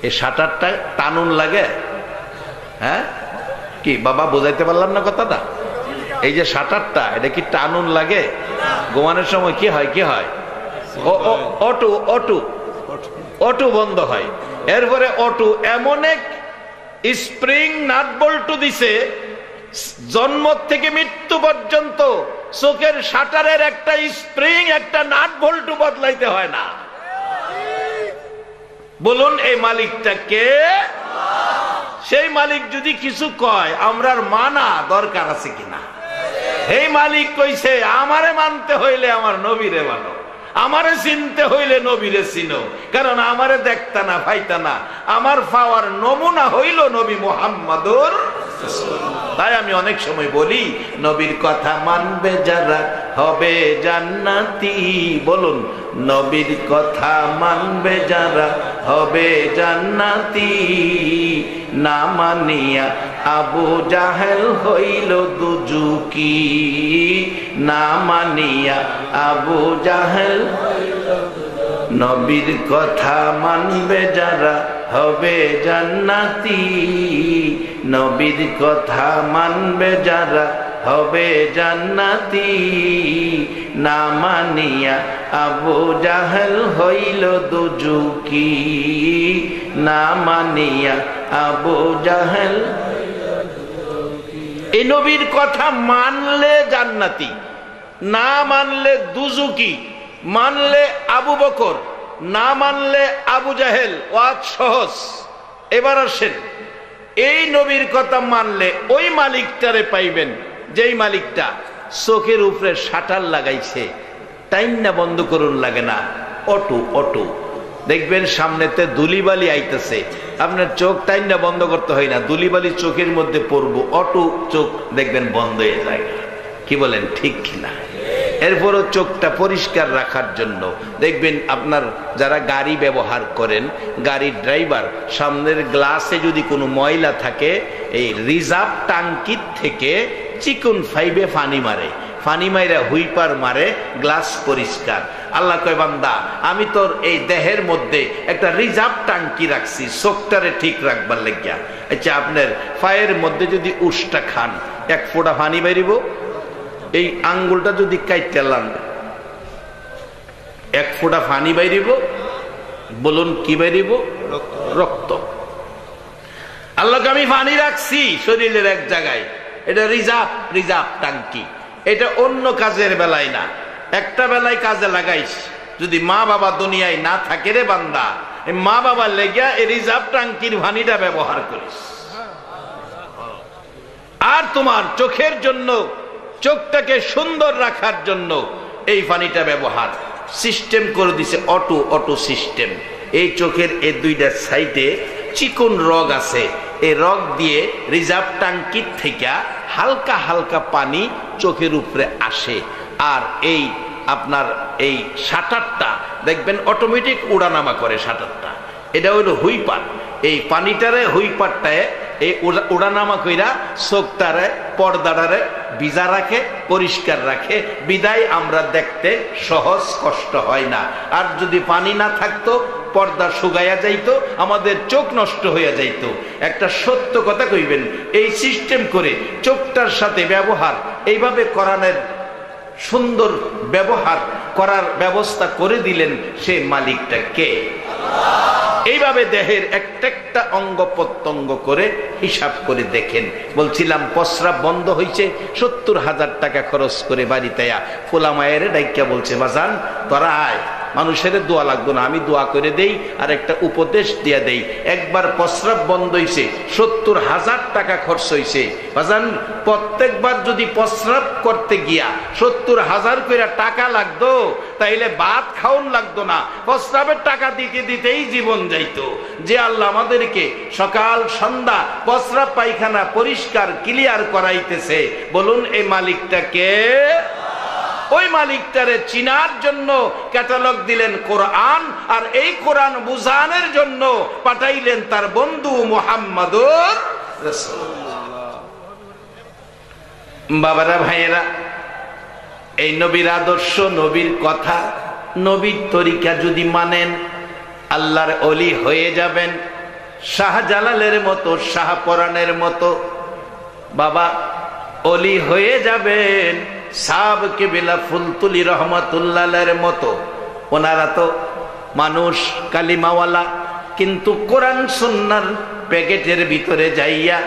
এই শাটারটা টানুন লাগে। হ্যাঁ কি বাবা, বোঝাইতে পারলাম না কথাটা? এই যে শাটারটা, এটা কি টানুন লাগে? ঘুমানোর সময় কি হয়? কি হয়? অটো অটো অটো বন্ধ হয়। এরপরে অটো এমন এক স্প্রিং নাট বল্টু দিছে, জন্ম থেকে মৃত্যু পর্যন্ত চোখের শাটারের একটা স্প্রিং, একটা নাট বল্টু বদলাইতে হয় না। বলুন এই মালিকটা কে? সেই মালিক যদি কিছু কয়, আমরার মানা দরকার আছে কিনা? এই মালিক কইছে আমারে মানতে হইলে আমার নবীরে মানো, আমারে চিনতে হইলে নবীরে চিনো, কারণ আমারে দেখতা না পাইতা না, আমার পাওয়ার নমুনা হইল নবী মুহাম্মদুর। তাই আমি অনেক সময় বলি, নবীর কথা মানবে যারা হবে জান্নাতি। বলুন, নবীর কথা মানবে যারা হবে জান্নাতি। না মানিয়া আবু জাহেল হইল দুজুকি, না মানিয়া আবু জাহেল। নবীর কথা মানবে যারা হবে জান্নাতি, নবীর কথা মানবে যারা হবে জান্নাতি। না মানিয়া আবু জাহেল হইল দুজুকি, না মানিয়া আবু জাহেল। এই নবীর কথা মানলে জান্নাতি, না মানলে দুজুকি। মানলে আবু বকর, না মানলে আবু জাহেল। ওয়াজ সহজ। এবার আসেন, এই নবীর কথা মানলে ওই মালিকটারে পাইবেন, যেই মালিকটা চোখের উপরে শাটার লাগাইছে, টাইম না বন্ধ করুন লাগে না, অটো অটো। দেখবেন সামনেতে ধুলিবালি আইতেছে, আপনার চোখ টাইম না বন্ধ করতে হয় না, ধুলিবালি চোখের মধ্যে পড়বো, অটো চোখ দেখবেন বন্ধ হয়ে যায়। কি বলেন, ঠিক কিনা? এরপরও চোখটা পরিষ্কার রাখার জন্য দেখবেন আপনার যারা গাড়ি ব্যবহার করেন, গাড়ির ড্রাইভার, সামনের গ্লাসে যদি কোনো ময়লা থাকে, এই রিজার্ভ টাঙ্কির থেকে চিকন ফাইবে পানি মারে, পানি মাইরা হুইপার মারে, গ্লাস পরিষ্কার। আল্লাহ কয়, বান্দা আমি তোর এই দেহের মধ্যে একটা রিজার্ভ টাঙ্কি রাখছি চোখটারে ঠিক রাখবার লাগিয়া। আচ্ছা, আপনার পায়ের মধ্যে যদি উষ্টা খান, এক ফোঁটা পানি বেরিব? এই আঙ্গুলটা যদি কাইটে লান, এক ফোঁটা পানি বাইরিব? বলুন কি বাইরিব? রক্ত। আল্লাহকে আমি পানি রাখছি শরীরের এক জায়গায়, এটা রিজার্ভ টাঙ্কি। এটা অন্য কাজের বেলায় না, একটা বেলায় কাজে লাগাইস। যদি মা বাবা দুনিয়ায় না থাকে রে বান্দা, মা বাবার লেগিয়া এই রিজার্ভ টাঙ্কির পানিটা ব্যবহার করিস। আর তোমার চোখের জন্য, চোখটাকে সুন্দর রাখার জন্য এই পানিটা ব্যবহার সিস্টেম করে দিছে, অটো অটো সিস্টেম। এই চোখের এই দুইটা সাইডে চিকন রগ আছে, এই রগ দিয়ে রিজার্ভ টাঙ্কির থেকে হালকা হালকা পানি চোখের উপরে আসে। আর এই আপনার এই শাটারটা দেখবেন অটোমেটিক উড়ানামা করে। শাটারটা এটা হইল হুইপার। এই পানিটারে হুইপারটায় এই উড়ানামা কইরা চোখটারে, পর্দাটারে ভিজা রাখে, পরিষ্কার রাখে, বিদায় আমরা দেখতে সহজ, কষ্ট হয় না। আর যদি পানি না থাকতো পর্দা শুকাইয়া যাইতো, আমাদের চোখ নষ্ট হইয়া যাইতো। একটা সত্য কথা কইবেন, এই সিস্টেম করে চোখটার সাথে ব্যবহার এইভাবে কোরআনের সুন্দর ব্যবহার করার ব্যবস্থা করে দিলেন, সে মালিকটা কে? এইভাবে দেহের একটা অঙ্গ প্রত্যঙ্গ করে হিসাব করে দেখেন। বলছিলাম প্রস্রাব বন্ধ হয়েছে, 70,000 টাকা খরচ করে বাড়িতে ফোলা মায়ের ডাইকা বলছে, বাজান তোরা আয়, মানুষের দোয়া লাগতো না, আমি দোয়া করে দেই আর একটা উপদেশ দিয়া দেই। একবার প্রস্রাব বন্ধ হয়েছে, 70,000 টাকা খরচ হয়েছে। বাজান প্রত্যেকবার যদি প্রস্রাব করতে গিয়া 70,000 করে টাকা লাগতো, তাইলে ভাত খাওন লাগতো না, প্রস্রাবের টাকা দিতে দিতেই জীবন যাইতো। যে আল্লাহ আমাদেরকে সকাল সন্ধ্যা প্রস্রাব পায়খানা পরিষ্কার ক্লিয়ার করাইতেছে, বলুন এই মালিকটা কে? ওই মালিকটারে চিনার জন্য ক্যাটালগ দিলেন কোরআন, আর এই কোরআন বুঝানোর জন্য পাঠাইলেন তার বন্ধু মুহাম্মাদুর রাসূলুল্লাহ। বাবারা ভাইয়েরা, এই নবীর আদর্শ, নবীর কথা, নবীর তরিকা যদি মানেন, আল্লাহর ওলি হয়ে যাবেন। শাহজালালের মতো, শাহপরানের মতো বাবা ওলি হয়ে যাবেন। সাব কেবিলা ফুলতুলি রহমাতুল্লাহের মতো, ওনারা তো মানুষ কালিমাওয়ালা, কিন্তু কোরআন সুন্নাহর প্যাকেটের ভিতরে যাইয়া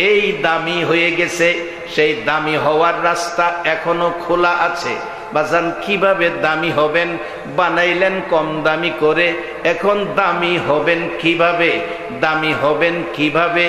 এই দামি হয়ে গেছে। সেই দামি হওয়ার রাস্তা এখনো খোলা আছে। বাজান কিভাবে দামি হবেন? বানাইলেন কম দামি করে, এখন দামি হবেন কিভাবে? দামি হবেন কিভাবে?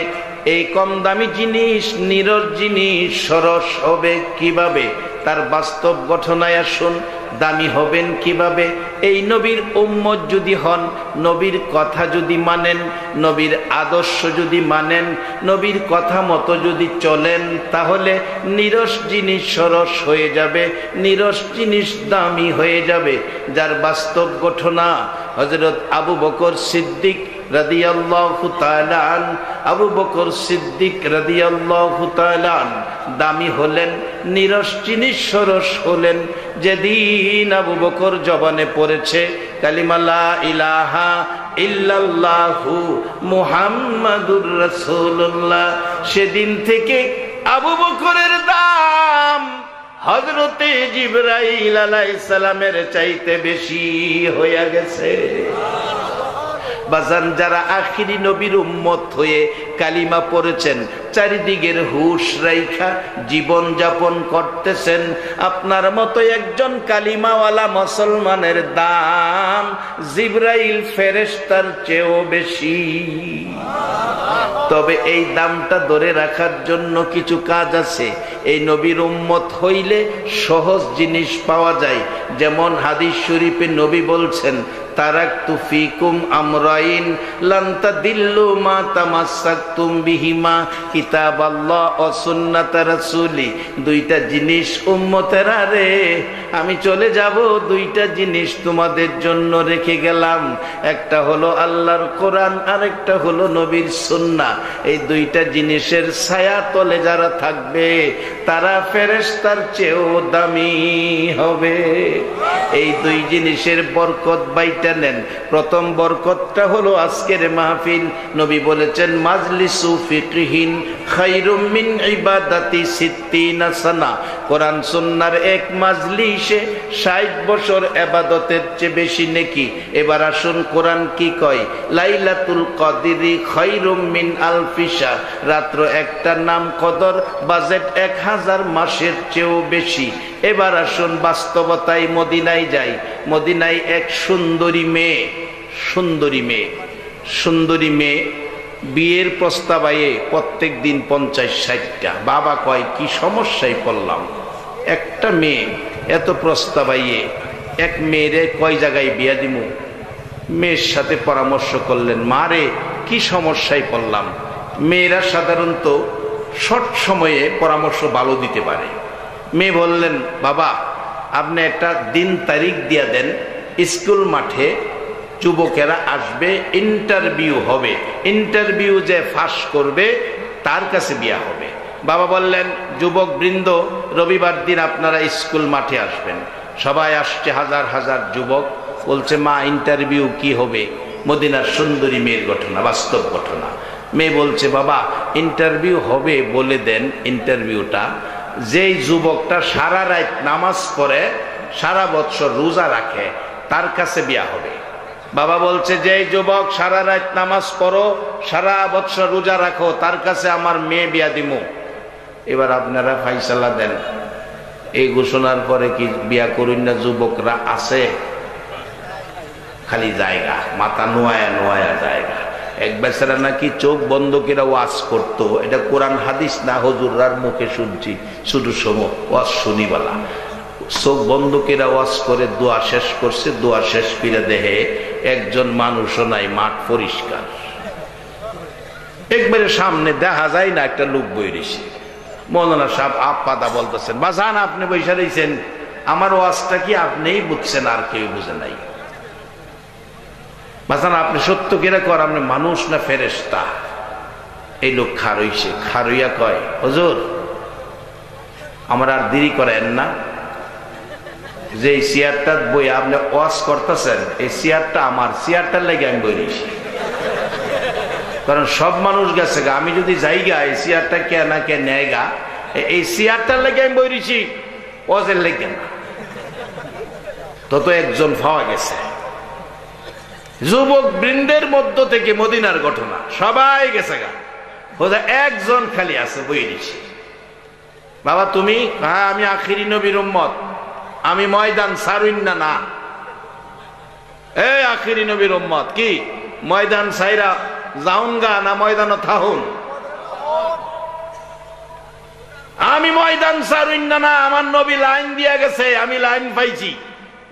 এই কম দামি জিনিস, নীরব জিনিস সরস হবে কিভাবে? তার বাস্তব ঘটনায় আসুন। দামি হবেন কিভাবে? এই নবীর উম্মত যদি হন, নবীর কথা যদি মানেন, নবীর আদর্শ যদি মানেন, নবীর কথা মতো যদি চলেন, তাহলে নিরস জিনিস সরস হয়ে যাবে, নিরস জিনিস দামি হয়ে যাবে। যার বাস্তব ঘটনা হযরত আবু বকর সিদ্দিক রাদিয়াল্লাহু তাআলা আন, আবু বকর সিদ্দিক রাদিয়াল্লাহু তাআলা আন দামি হলেন, নিরস জিনিস সরস হলেন যেদিন আবু বকর জবানে পড়েছে কালিমা লা ইলাহা ইল্লাল্লাহু মুহাম্মাদুর রাসূলুল্লাহ। সেদিন থেকে আবু বকরের দাম হযরতে জিবরাইল আলাইহিস সালামের চাইতে বেশি হয়ে গেছে। বাজান, যারা আখিরি নবীর উম্মত হয়ে কালিমা পড়েছেন, চারিদিকের হুশ রাইখা জীবন যাপন করতেছেন, আপনার মতো একজন কালিমাওয়ালা মুসলমানের দাম জিবরাইল ফেরেশতার চেয়েও বেশি। তবে এই দামটা ধরে রাখার জন্য কিছু কাজ আছে। এই নবীর উম্মত হইলে সহজ জিনিস পাওয়া যায়। যেমন হাদিস শরীফে নবী বলছেন, তারাকতু ফিকুম আমরাইন লান তাদিল্লু মা তামাসসাকতুম বিহিমা কিতাবাল্লাহ ওয়া সুন্নাত রাসূলি। দুইটা জিনিস উম্মতেরা রে, আমি চলে যাব, দুইটা জিনিস তোমাদের জন্য রেখে গেলাম। একটা হলো আল্লাহর কোরআন, আর একটা হলো নবীর সুন্নাহ। এই দুইটা জিনিসের ছায়া তলে যারা থাকবে, তারা ফেরেশতার চেয়েও দামি হবে। এই দুই জিনিসের বরকত বাইটা নেন। প্রথম বরকতটা হলো আজকের মাহফিল। নবী বলেছেন, মাজলিসু ফিকহিন খায়রুম মিন ইবাদাতি সিত্তিনা সানা। কোরআন সুন্নাহর এক মাজলিসে 60 বছর ইবাদতের চেয়ে বেশি নেকি। এবার আসুন কোরআন কি কয়, লাইলাতুল কদরি খায়রুম মিন আলফি শাহর। রাত্র একটা নাম কদর, বাজেট 1000 মাসের চেয়েও বেশি। এবার আসুন বাস্তবতায় মদিনায় যাই। মদিনায় এক সুন্দরী মেয়ে বিয়ের প্রস্তাব আয়ে প্রত্যেক দিন 50-60টা। বাবা কয়, কি সমস্যায় পড়লাম? একটা মেয়ে, এত প্রস্তাব আইয়ে এক মেয়েরে কয় জায়গায় বিয়া দিমু? মেয়ের সাথে পরামর্শ করলেন, মারে কি সমস্যায় পড়লাম? মেয়েরা সাধারণত শর্ট সময়ে পরামর্শ ভালো দিতে পারে। মেয়ে বললেন, বাবা আপনি একটা দিন তারিখ দিয়া দেন, স্কুল মাঠে যুবকেরা আসবে, ইন্টারভিউ হবে, ইন্টারভিউ যে পাস করবে তার কাছে বিয়া হবে। বাবা বললেন, যুবক বৃন্দ, রবিবার দিন আপনারা স্কুল মাঠে আসবেন। সবাই আসছে, হাজার হাজার যুবক। বলছে, মা ইন্টারভিউ কি হবে? মদিনার সুন্দরী মেয়ের ঘটনা, বাস্তব ঘটনা। মেয়ে বলছে, বাবা ইন্টারভিউ হবে, বলে দেন ইন্টারভিউটা। যেই যুবকটা সারা রাত নামাজ পড়ে, সারা বছর রোজা রাখে, তার কাছে বিয়া হবে। বাবা বলছে, যেই যুবক সারা রাত নামাজ পড়ো, সারা বছর রোজা রাখো, তার কাছে আমার মেয়ে বিয়া দিমু। এবার আপনারা ফাইসালা দেন। এই ঘোষণার পরে কি বিয়া করুন না যুবকরা আছে? খালি জায়গা, মাথা নোয়া নোয়া জায়গা। এক বেচারা নাকি চোখ বন্ধ করে ওয়াজ করতো, এটা কোরআন হাদিস না, হুজুররার মুখে শুনছি, শুধু ওয়াজ শুনিবালা। চোখ বন্ধ করে ওয়াজ করে দোয়া শেষ করছে, দোয়া শেষ করে দেহে একজন মানুষও নাই, মাঠ পরিষ্কার। একবারে সামনে দেখা যায় না একটা লোক বইরেছে। মৌলানা সাহেব আপাদা বলতেছেন, বাজান আপনি বৈশা রয়েছেন, আমার ওয়াজটা কি আপনিই বুঝছেন আর কেউ বুঝে নাই? বাজান আপনি সত্য কেরা কর, আপনি মানুষ না ফেরেশতা? এই লোক খারইছে, খারইয়া কয়, হুজুর আমার আর দেরি করেন না, যে চেয়ারটা বই আপনি ওয়াজ করতেছেন, এই চেয়ারটা আমার, চেয়ারটার লেগে আমি বই রয়েছি। কারণ সব মানুষ গেছে গা, আমি যদি যাইগা এই চেয়ারটা কে না কে নেয় গা, এই চেয়ারটার লেগে আমি বই রয়েছি, ওয়াজের লেগে না। তত একজন পাওয়া গেছে। যুবক বৃন্দের মধ্য থেকে মদিনার ঘটনা, সবাই গেছে গা, একজন খালি আছে বই রয়েছে। বাবা তুমি? হ্যাঁ আমি আখিরি নবীর উম্মত, আমি ময়দান সারুন না। এই আখিরি নবীর উম্মত কি ময়দান সাইরা যাউন গা না ময়দান থাহুন? আমি ময়দান সারুন না, আমার নবী লাইন দিয়া গেছে, আমি লাইন পাইছি।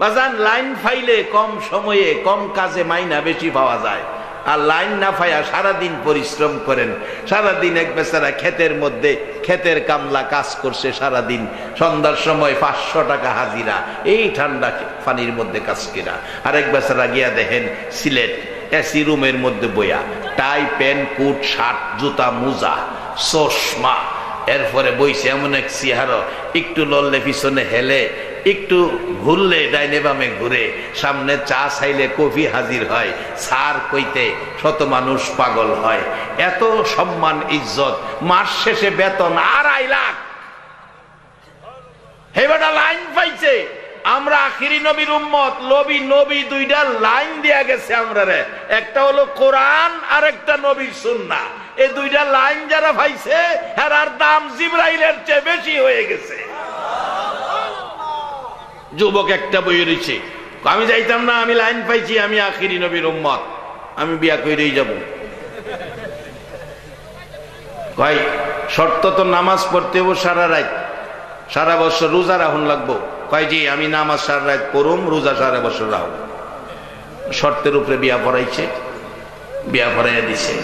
বাজান লাইন পাইলে কম সময়ে কম কাজে মাইনা বেশি পাওয়া যায়। আর লাইন না পাইয়া সারাদিন পরিশ্রম করেন, সারাদিন এক বেচারা ক্ষেতের মধ্যে ক্ষেতের কামলা কাজ করছে সারাদিন, সন্ধ্যার সময় 500 টাকা হাজিরা, এই ঠান্ডা পানির মধ্যে কাজ কিনা। আর এক বেচারা গিয়া দেখেন সিলেট এসি রুমের মধ্যে বইয়া, টাই প্যান্ট কোট শার্ট জুতা মোজা চশমা, এরপরে বইছে এমন এক চেহারা, একটু লড়লে পিছনে হেলে, একটু ঘুরলে ডাইনে বামে ঘুরে, সামনে চা চাইলে কফি হাজির হয়, সার কইতে শত মানুষ পাগল হয়। এত সম্মান ইজ্জত, মাস শেষে বেতন 2.5 লাখ। হেবাটা লাইন পাইছে। আমরা আখিরি নবীর উম্মত, নবী দুইটা লাইন দিয়া গেছে আমরা রে, একটা হলো কোরআন আর একটা নবীর সুন্নাহ। এই দুইটা লাইন যারা পাইছে এর দাম জিবরাইলের চেয়ে বেশি হয়ে গেছে। যুবক একটা বই রয়েছে, আমি যাইতাম না, আমি লাইন পাইছি, আমি আখিরি নবীর উম্মত, আমি বিয়া কইরেই যাব। ভাই শর্ত তো নামাজ পড়তে হবো সারা রাত, সারা বছর রোজা রাখুন লাগবো। কয় জি আমি নামাজ সারা রাত পড়ুম, রোজা সারা বছর রাখুন। শর্তের উপরে বিয়া পড়াইছে, বিয়া পড়াইয়া দিছে।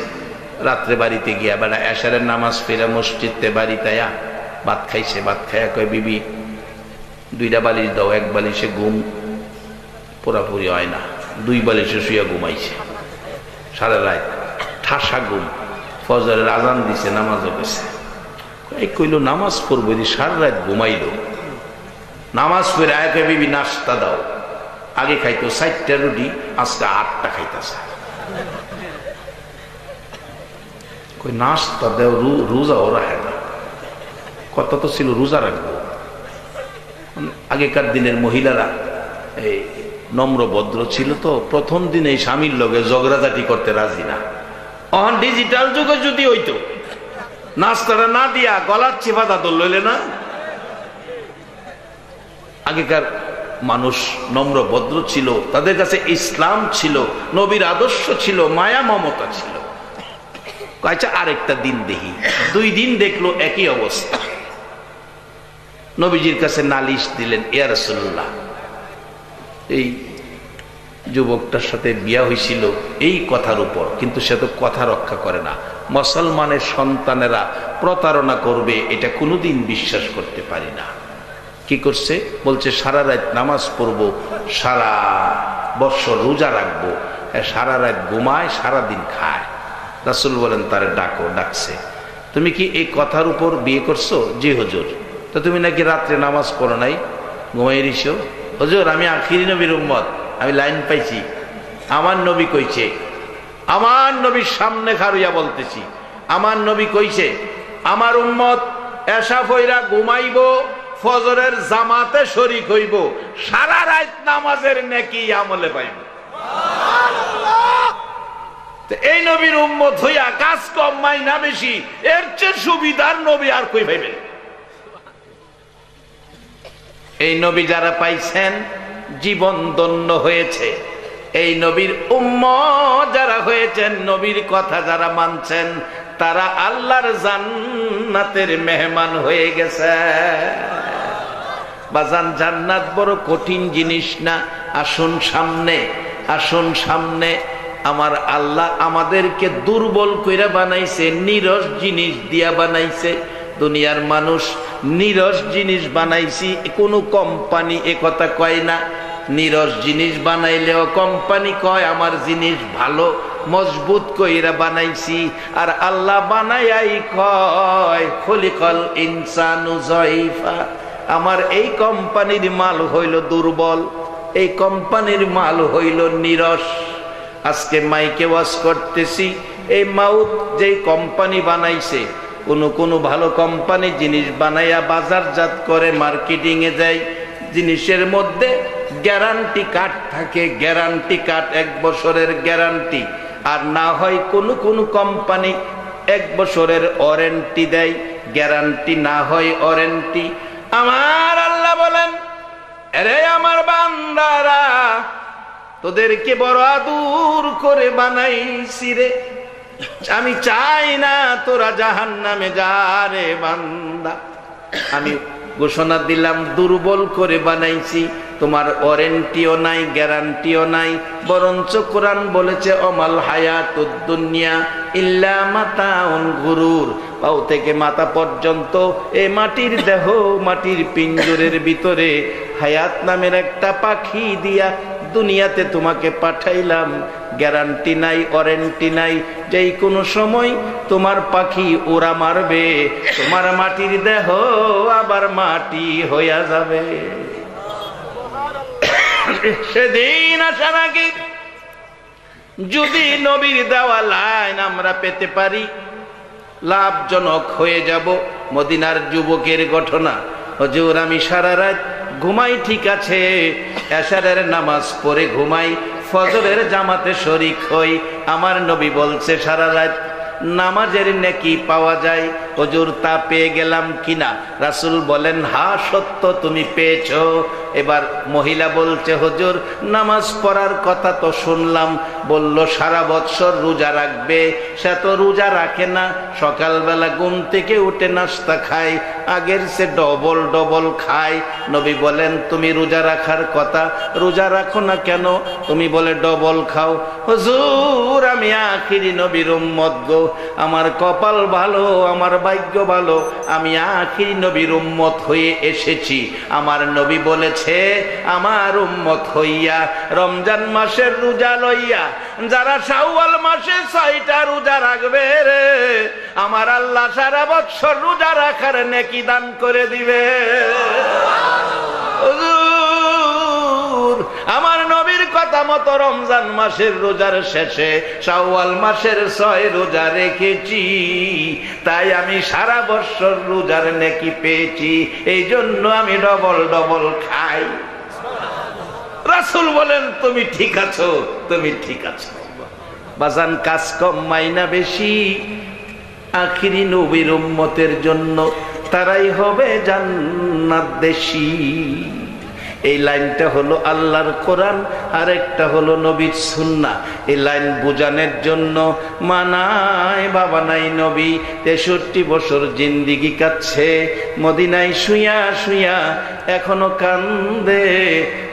রাত্রে বাড়িতে গিয়া বেড়া এশারের নামাজ ফিরে মসজিদে বাড়িতে ভাত খাইছে। ভাত খাইয়া কয় বিবি 2টা বালিশ দাও, এক বালিশে ঘুম পুরাপুরি হয় না, 2 বালিশে শুয়ে ঘুমাইছে সারা রাত, ঠাসা ঘুম। ফজরের আজান দিছে, নামাজও গেছে। এই কইল নামাজ পড়বো, সারা রাত ঘুমাইল। নামাজ পড়ে আয়কে বিবি নাস্তা দাও। আগে খাইতো 4টা রুটি, আজকে 8টা খাইতেছে। কই নাস্তা দেও, রোজা ওরা হয় না। কথা তো ছিল রোজা রাখবো। আগেকার দিনের মহিলারা এই নম্র ভদ্র ছিল, তো প্রথম দিন এই স্বামীর লগে ঝগড়াঝাটি করতে রাজি না। অহন ডিজিটাল যুগে যদি হইতো, নাস্তাটা না দিয়া গলার চিপাদা তো লইলে না। আগেকার মানুষ নম্র ভদ্র ছিল, তাদের কাছে ইসলাম ছিল, নবীর আদর্শ ছিল, মায়া মমতা ছিল। আচ্ছা আরেকটা দিন দেখি। 2 দিন দেখলো একই অবস্থা। নবীজির কাছে নালিশ দিলেন, ইয়া রাসূলুল্লাহ এই যুবকটার সাথে বিয়া হয়েছিল এই কথার উপর, কিন্তু সে তো কথা রক্ষা করে না, মুসলমানের সন্তানেরা প্রতারণা করবে এটা কোনোদিন বিশ্বাস করতে পারি না। কি করছে? বলছে সারা রাত নামাজ পড়বো, সারা বছর রোজা রাখবো, সারা রাত ঘুমায়, সারাদিন খায়। রাসূল বলেন তারে ডাকো। ডাকছে, তুমি কি এই কথার উপর বিয়ে করছো? জি হুজুর। তো তুমি নাকি রাত্রে নামাজ পড়ো নাই, ঘুমাই রইছো? হুজুর আমি আখিরি নবীর উম্মত, আমি লাইন পাইছি, আমার নবী কইছে, আমার নবীর সামনে খারুইয়া বলতেছি, আমার নবী কইছে আমার উম্মত এশা ফইরা ঘুমাইব, ফজরের জামাতে শরীক হইব, সারা রাত নামাজের নেকি আমলে পাইব। এই নবীর উম্মত হইয়া কাজ কম মাইনা বেশি, এর চেয়ে সুবিধার নবী আর কই পাইবেন? এই নবী যারা পাইছেন জীবন ধন্য হয়েছে। এই নবীর উম্মত যারা হয়েছেন, নবীর কথা যারা মানছেন, তারা আল্লাহর জান্নাতের মেহমান হয়ে গেছে। বাজান, জান্নাত বড় কঠিন জিনিস না। আসুন সামনে, আসুন সামনে। আমার আল্লাহ আমাদেরকে দুর্বল কইরা বানাইছে, নিরস জিনিস দিয়া বানাইছে। দুনিয়ার মানুষ নিরস জিনিস বানাইছি, কোনো কোম্পানি এ কথা কয় না। নিরস জিনিস বানাইলেও কোম্পানি কয় আমার জিনিস ভালো, মজবুত কইরা বানাইছি। আর আল্লাহ বানাইয়াই কয় খলিকাল ইনসানু যায়ফা, আমার এই কোম্পানির মাল হইল দুর্বল, এই কোম্পানির মাল হইল নিরস। আজকে মাইকে ওয়াজ করতেছি, এই মাউথ যেই কোম্পানি বানাইছে, কোনো ভালো কোম্পানি জিনিস বানাইয়া বাজারজাত করে মার্কেটিং এ যায়, জিনিসের মধ্যে গ্যারান্টি কার্ড থাকে, গ্যারান্টি কার্ড 1 বছরের গ্যারান্টি। আর না হয় কোন কোম্পানি 1 বছরের ওয়ারেন্টি দেয়, গ্যারান্টি না হয় ওয়ারেন্টি। আমার আল্লাহ বলেন, আরে আমার বান্দারা, তোদেরকে বড় আদর করে বানাইছি রে, আমি চাই না তোরা জাহান্নামে যা রে বান্দা। আমি ঘোষণা দিলাম দুর্বল করে বানাইছি, তোমার ওয়ারেন্টিও নাই, গ্যারান্টিও নাই। বরঞ্চ কোরআন বলেছে অমাল হায়াতুদ দুনিয়া ইল্লা মাতাউন গুরুর। পাও থেকে মাথা পর্যন্ত এই মাটির দেহ, মাটির পিঞ্জরের ভিতরে হায়াত নামের একটা পাখি দিয়া দুনিয়াতে তোমাকে পাঠাইলাম। গ্যারান্টি নাই, ওয়ারেন্টি নাই, যেই কোনো সময় তোমার পাখি ওরা মারবে, তোমার মাটির দেহ আবার মাটি হইয়া যাবে। সেদিন আসার আগে যদি নবীর দেওয়া লাইন আমরা পেতে পারি, লাভজনক হয়ে যাব। মদিনার যুবকের ঘটনা, হুজুর আমি সারা রাত ঘুমাই, ঠিক আছে, এশারের নামাজ পড়ে ঘুমাই, ফজরের জামাতে শরীক হই। আমার নবী বলছে সারা রাত নামাজের নেকি পাওয়া যায়। হুজুর তা পেয়ে গেলাম কিনা? রাসূল বলেন হ্যাঁ সত্য, তুমি পেয়েছো। এবার মহিলা বলছে হুজুর নামাজ পড়ার কথা তো শুনলাম, বলল সারা বৎসর রোজা রাখবে। সে তো রোজা রাখে না, সকালবেলা ঘুম থেকে উঠে নাস্তা খায়, আগের সে ডবল ডবল খায়। নবী বলেন তুমি রোজা রাখার কথা, রোজা রাখো না কেন? তুমি বলে ডবল খাও। হুজুর আমি আখিরি নবীর উম্মত গো, আমার কপাল ভালো, আমার ভাগ্য ভালো, আমি আখিরি নবীর উম্মত হয়ে এসেছি। আমার নবী বলেছে আমার উম্মত হইয়া রমজান মাসের রোজা লইয়া যারা শাওয়াল মাসে 6টা রোজা রাখবে রে, আমার আল্লাহ সারা বছর রোজা রাখার নেকি দান করে দিবে। আমার নবীর কথা মতো রমজান মাসের রোজার শেষে শাওয়াল মাসের 6 রোজা রেখেছি, তাই আমি সারা বছর রোজার নেকি পেয়েছি। এই জন্য আমি ডবল ডবল খাই। রাসূল বলেন তুমি ঠিক আছো, তুমি ঠিক আছো। বাজান কাজ কম মাইনা বেশি, আখিরি নবীর উম্মতের জন্য তারাই হবে জান্নাতদেশী। এই লাইনটা হলো আল্লাহর কোরআন, আর একটা হলো নবীর সুন্নাহ। এই লাইন বোঝানোর জন্য মানায় বাবা নাই নবী 63 বছর জিন্দিগি কাটছে মদিনায় শুইয়া শুইয়া, এখনো কান্দে।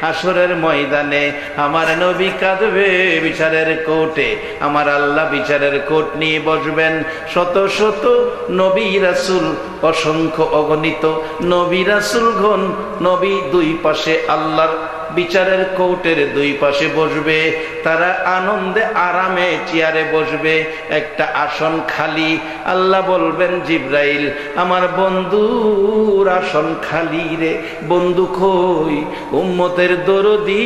হাসরের ময়দানে আমার নবী কাঁদবে বিচারের কোর্টে, আমার আল্লাহ বিচারের কোর্ট নিয়ে বসবেন। শত শত নবী রাসূল, অসংখ্য অগণিত নবী রাসূলগণ, নবী দুই পাশে আল্লাহর বিচারের কোর্টের দুই পাশে বসবে। তারা আনন্দে আরামে চেয়ারে বসবে, একটা আসন খালি। আল্লাহ বলবেন জিবরাইল আমার বন্ধুর আসন খালি রে, বন্ধু কই, উম্মতের দরদি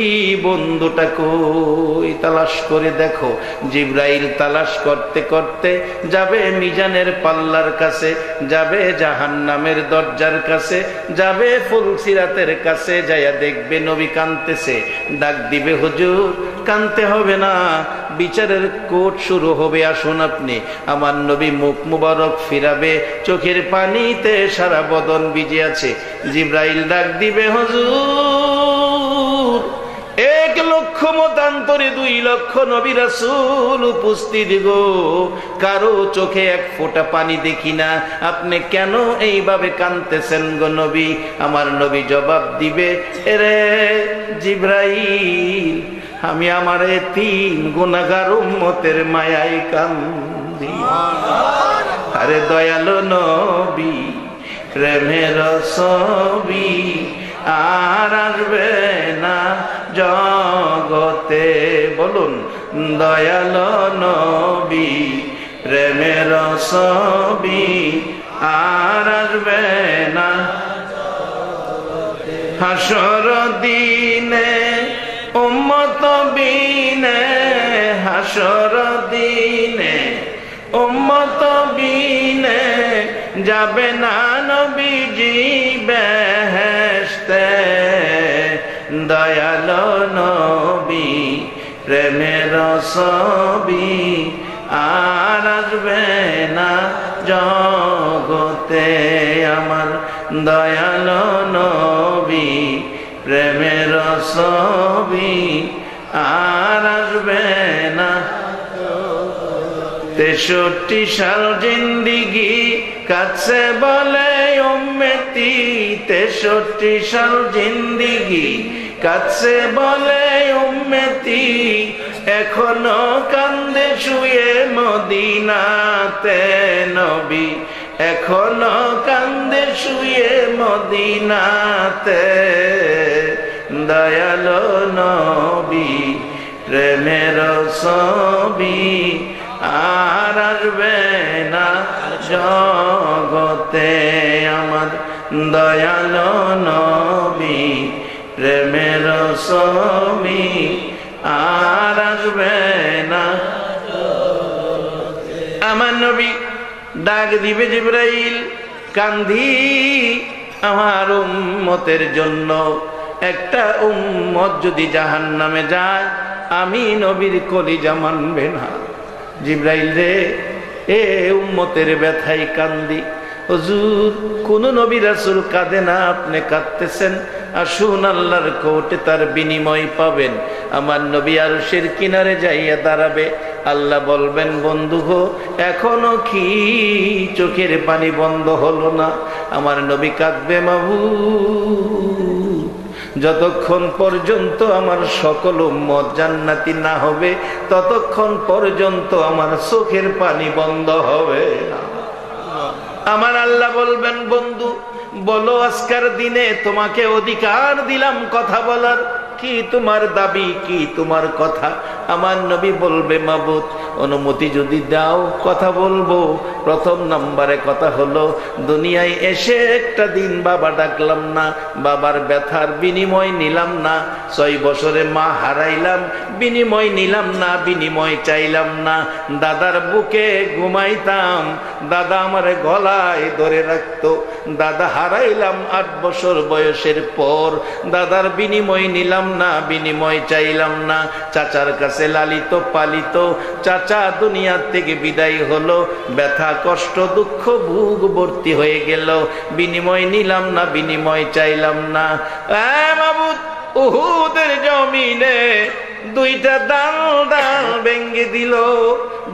বন্ধুটা কই, তালাশ করে দেখো। জিবরাইল তালাশ করতে করতে যাবে মিজানের পাল্লার কাছে, যাবে জাহান্নামের দরজার কাছে, যাবে ফুলসিরাতের কাছে, যাইয়া দেখবে নবী কাঁদতেছে। ডাক দিবে হুজুর কাঁদতে হবে না, বিচারের কোর্ট শুরু হবে, আসুন আপনি। আমার নবী মুখ মুবারক ফিরাবে, চোখের পানিতে সারা বদন ভিজে আছে। জিবরাইল ডাক দিবে হুজুর 1 লক্ষ মতান্তরে 2 লক্ষ নবী রাসূল উপস্থিত গো, কারো চোখে এক ফোঁটা পানি দেখি না, আপনি কেন এইভাবে কাঁদতেছেন গো নবী? আমার নবী জবাব দিবে এরে জিবরাইল, আমি আমার এতিম গুনাহগার উম্মতের মায়ায় কান্দি। আরে দয়ালু নবী প্রেমের ছবি আর আসবে না জগতে, বলুন দয়ালু নবী প্রেমের ছবি আর আসবে না হাসর দিনে উম্মত বিনে, হাসর দিনে উম্মত বিনে যাবে না নবীজি বেহেশতে। দয়ালু নবী প্রেমের ছবি আর আসবে না জগতে, আমার দয়ালু নবী প্রেমের ছবি আর আসবে না। 63 সাল জিন্দিগি কাছে বলে উম্মতি, 63 সাল জিন্দিগি কাছে বলে উম্মতি, এখনো কান্দে শুয়ে মদিনাতে নবী, এখনো কান্দে শুয়ে মদিনাতে। দয়ালু নবী প্রেমের ছবি আর আসবে না জগতে, আমার দয়ালু নবী প্রেমের ছবি আর আসবে না। আমার নবী ডাক দিবে জিবরাইল কান্ধি আমার উম্মতের জন্য, একটা উম্মত যদি জাহান্নামে যায় আমি নবীর কলিজা মানবে না। জিবরাইল রে এ উম্মতের ব্যথায় কান্দি। হুজুর কোন নবী রাসূল কাঁদে না, আপনি কাঁদতেছেন, আসুন আল্লাহর কোর্টে তার বিনিময় পাবেন। আমার নবী আরশের কিনারে যাইয়া দাঁড়াবে, আল্লাহ বলবেন বন্ধু গো এখনো কি চোখের পানি বন্ধ হলো না? আমার নবী কাঁদবে মাবুদ যতক্ষণ পর্যন্ত আমার সকল উম্মত জান্নাতি না হবে ততক্ষণ পর্যন্ত আমার চোখের পানি বন্ধ হবে না। আমার আল্লাহ বলবেন বন্ধু বলো আজকের দিনে তোমাকে অধিকার দিলাম কথা বলার, কি তোমার দাবি, কি তোমার কথা? আমার নবী বলবে মাবুদ অনুমতি যদি দাও কথা বলবো। প্রথম নম্বরে কথা হলো দুনিয়ায় এসে একটা দিন বাবা ডাকলাম না, বাবার ব্যথার বিনিময় নিলাম না। 6 বছরে মা হারাইলাম, বিনিময় নিলাম না, বিনিময় চাইলাম না। দাদার বুকে ঘুমাইতাম, দাদা আমার গলায় ধরে রাখতো। দাদা হারাইলাম 8 বছর বয়সের পর, দাদার বিনিময় নিলাম না, বিনিময় চাইলাম না। চাচার কাছে লালিত পালিত, চাচা দুনিয়া থেকে বিদায় হলো, ব্যথা কষ্ট দুঃখ ভোগ ভর্তি হয়ে গেল, বিনিময় নিলাম না, বিনিময় চাইলাম না। মাবুদ উহুদের জমিনে 2টা ডাল ডাল ভেঙে দিল,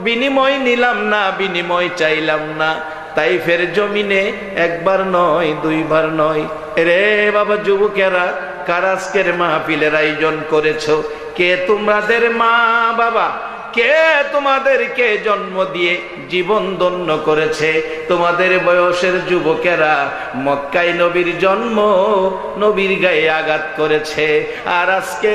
বিনিময় নিলাম না, বিনিময় চাইলাম না। তাইফের জমিনে 1 বার নয় 2 বার নয়। রে বাবা যুবকেরা কারা আজকের মাহফিলের আয়োজন করেছো? কে তোমাদের মা বাবা? কে তোমাদেরকে জন্ম দিয়ে জীবন ধন্য করেছে? তোমাদের বয়সের যুবকেরা মক্কায় নবীর জন্ম, নবীর গায়ে আঘাত করেছে। আর আজকে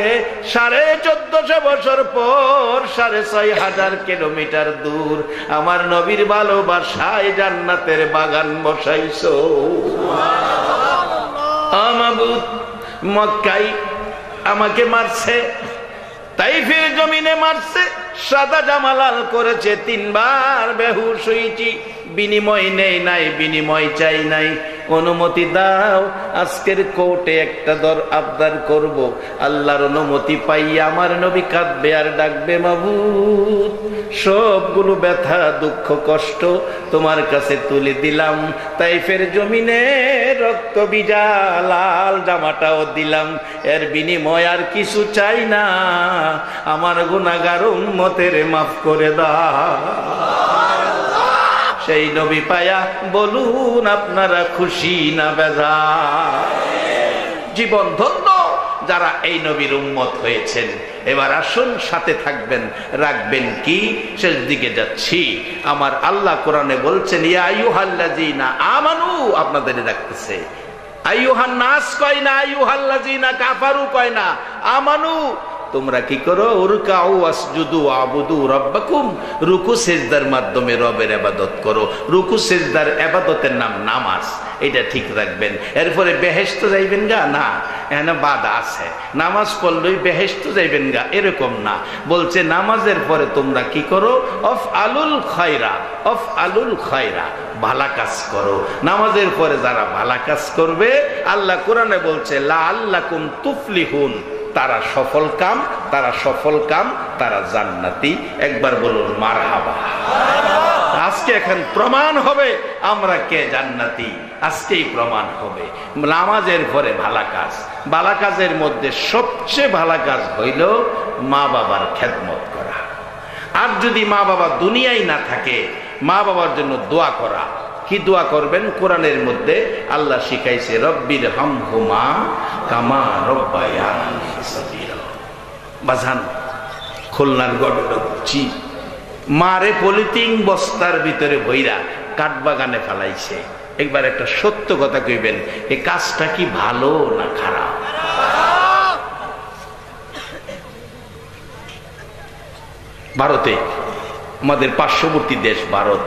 1450 বছর পর 6500 কিলোমিটার দূর আমার নবীর ভালোবাসায় জান্নাতের বাগান বসাইছো। মাবুদ, মক্কায় আমাকে মারছে, তাইফের জমিনে মারছে, সাদা জামা লাল করেছে, 3 বার বেহুশ হয়েছি, বিনিময় নেই নাই, বিনিময় চাই নাই, অনুমতি দাও আজকের কোর্টে একটা আবদার করব। আল্লাহর অনুমতি পাইয়া আমার নবী কাঁদবে আর ডাকবে, মাবুদ সবগুলো ব্যথা দুঃখ কষ্ট তোমার কাছে তুলে দিলাম, তাইফের জমিনে রক্ত ভিজা লাল জামাটাও দিলাম, এর বিনিময় আর কিছু চাই না, আমার গুনাহগার উম্মতের মাফ করে দাও। সেই নবী পায়া বলুন আপনারা খুশি না বেজার? জীবন ধন্য যারা এই নবীর উম্মত হয়েছেন। এবার আসুন সাথে থাকবেন, রাখবেন কি? শেষ দিকে যাচ্ছি। আমার আল্লাহ কোরআনে বলছেন ইয়া আইয়ুহাল্লাযীনা আমানু, আপনাদের ডাকতেছে। আইয়ুহান নাস কয় না, আইয়ুহাল্লাযীনা কাফারু কয় না, আমানু তোমরা কি করো? উরকাউ ওয়াসজুদু আবুদু রাব্বাকুম, রুকু সিজদার মাধ্যমে রবের ইবাদত করো। রুকু সিজদার ইবাদতের নাম নামাজ, এটা ঠিক রাখবেন। এরপরে বেহেশত যাইবেন গা না, এখানে বাধা আছে, নামাজ পড়লেই বেহেশত যাইবেন গা এরকম না। বলছে নামাজের পরে তোমরা কি করো? অফ আলুল খায়রা, অফ আলুল খায়রা, ভালা কাজ করো। নামাজের পরে যারা ভালা কাজ করবে, আল্লাহ কোরআনে বলছে লাআল্লাকুম তুফলিহুন, তারা সফল কাম, তারা সফল কাম, তারা জান্নাতি। একবার বলুন মারহাবা। আজকে এখন প্রমাণ হবে আমরা কে জান্নাতি, আজকেই প্রমাণ হবে। নামাজের পরে ভালা কাজ, ভালা কাজের মধ্যে সবচেয়ে ভালা কাজ হইল মা বাবার খেদমত করা। আর যদি মা বাবা দুনিয়ায় না থাকে, মা বাবার জন্য দোয়া করা। কি দোয়া করবেন? কোরআনের মধ্যে আল্লাহ শিখাইছে রব্বির হামহুমা কামা রব্বায়ানি সগীরা। বাজান, খুলনার গড়ছি মারে পলিথিন বস্তার ভিতরে ভইরা কাঠবাগানে ফেলাইছে। একবার একটা সত্য কথা কইবেন, এই কাজটা কি ভালো না খারাপ? ভারতে, আমাদের পার্শ্ববর্তী দেশ ভারত,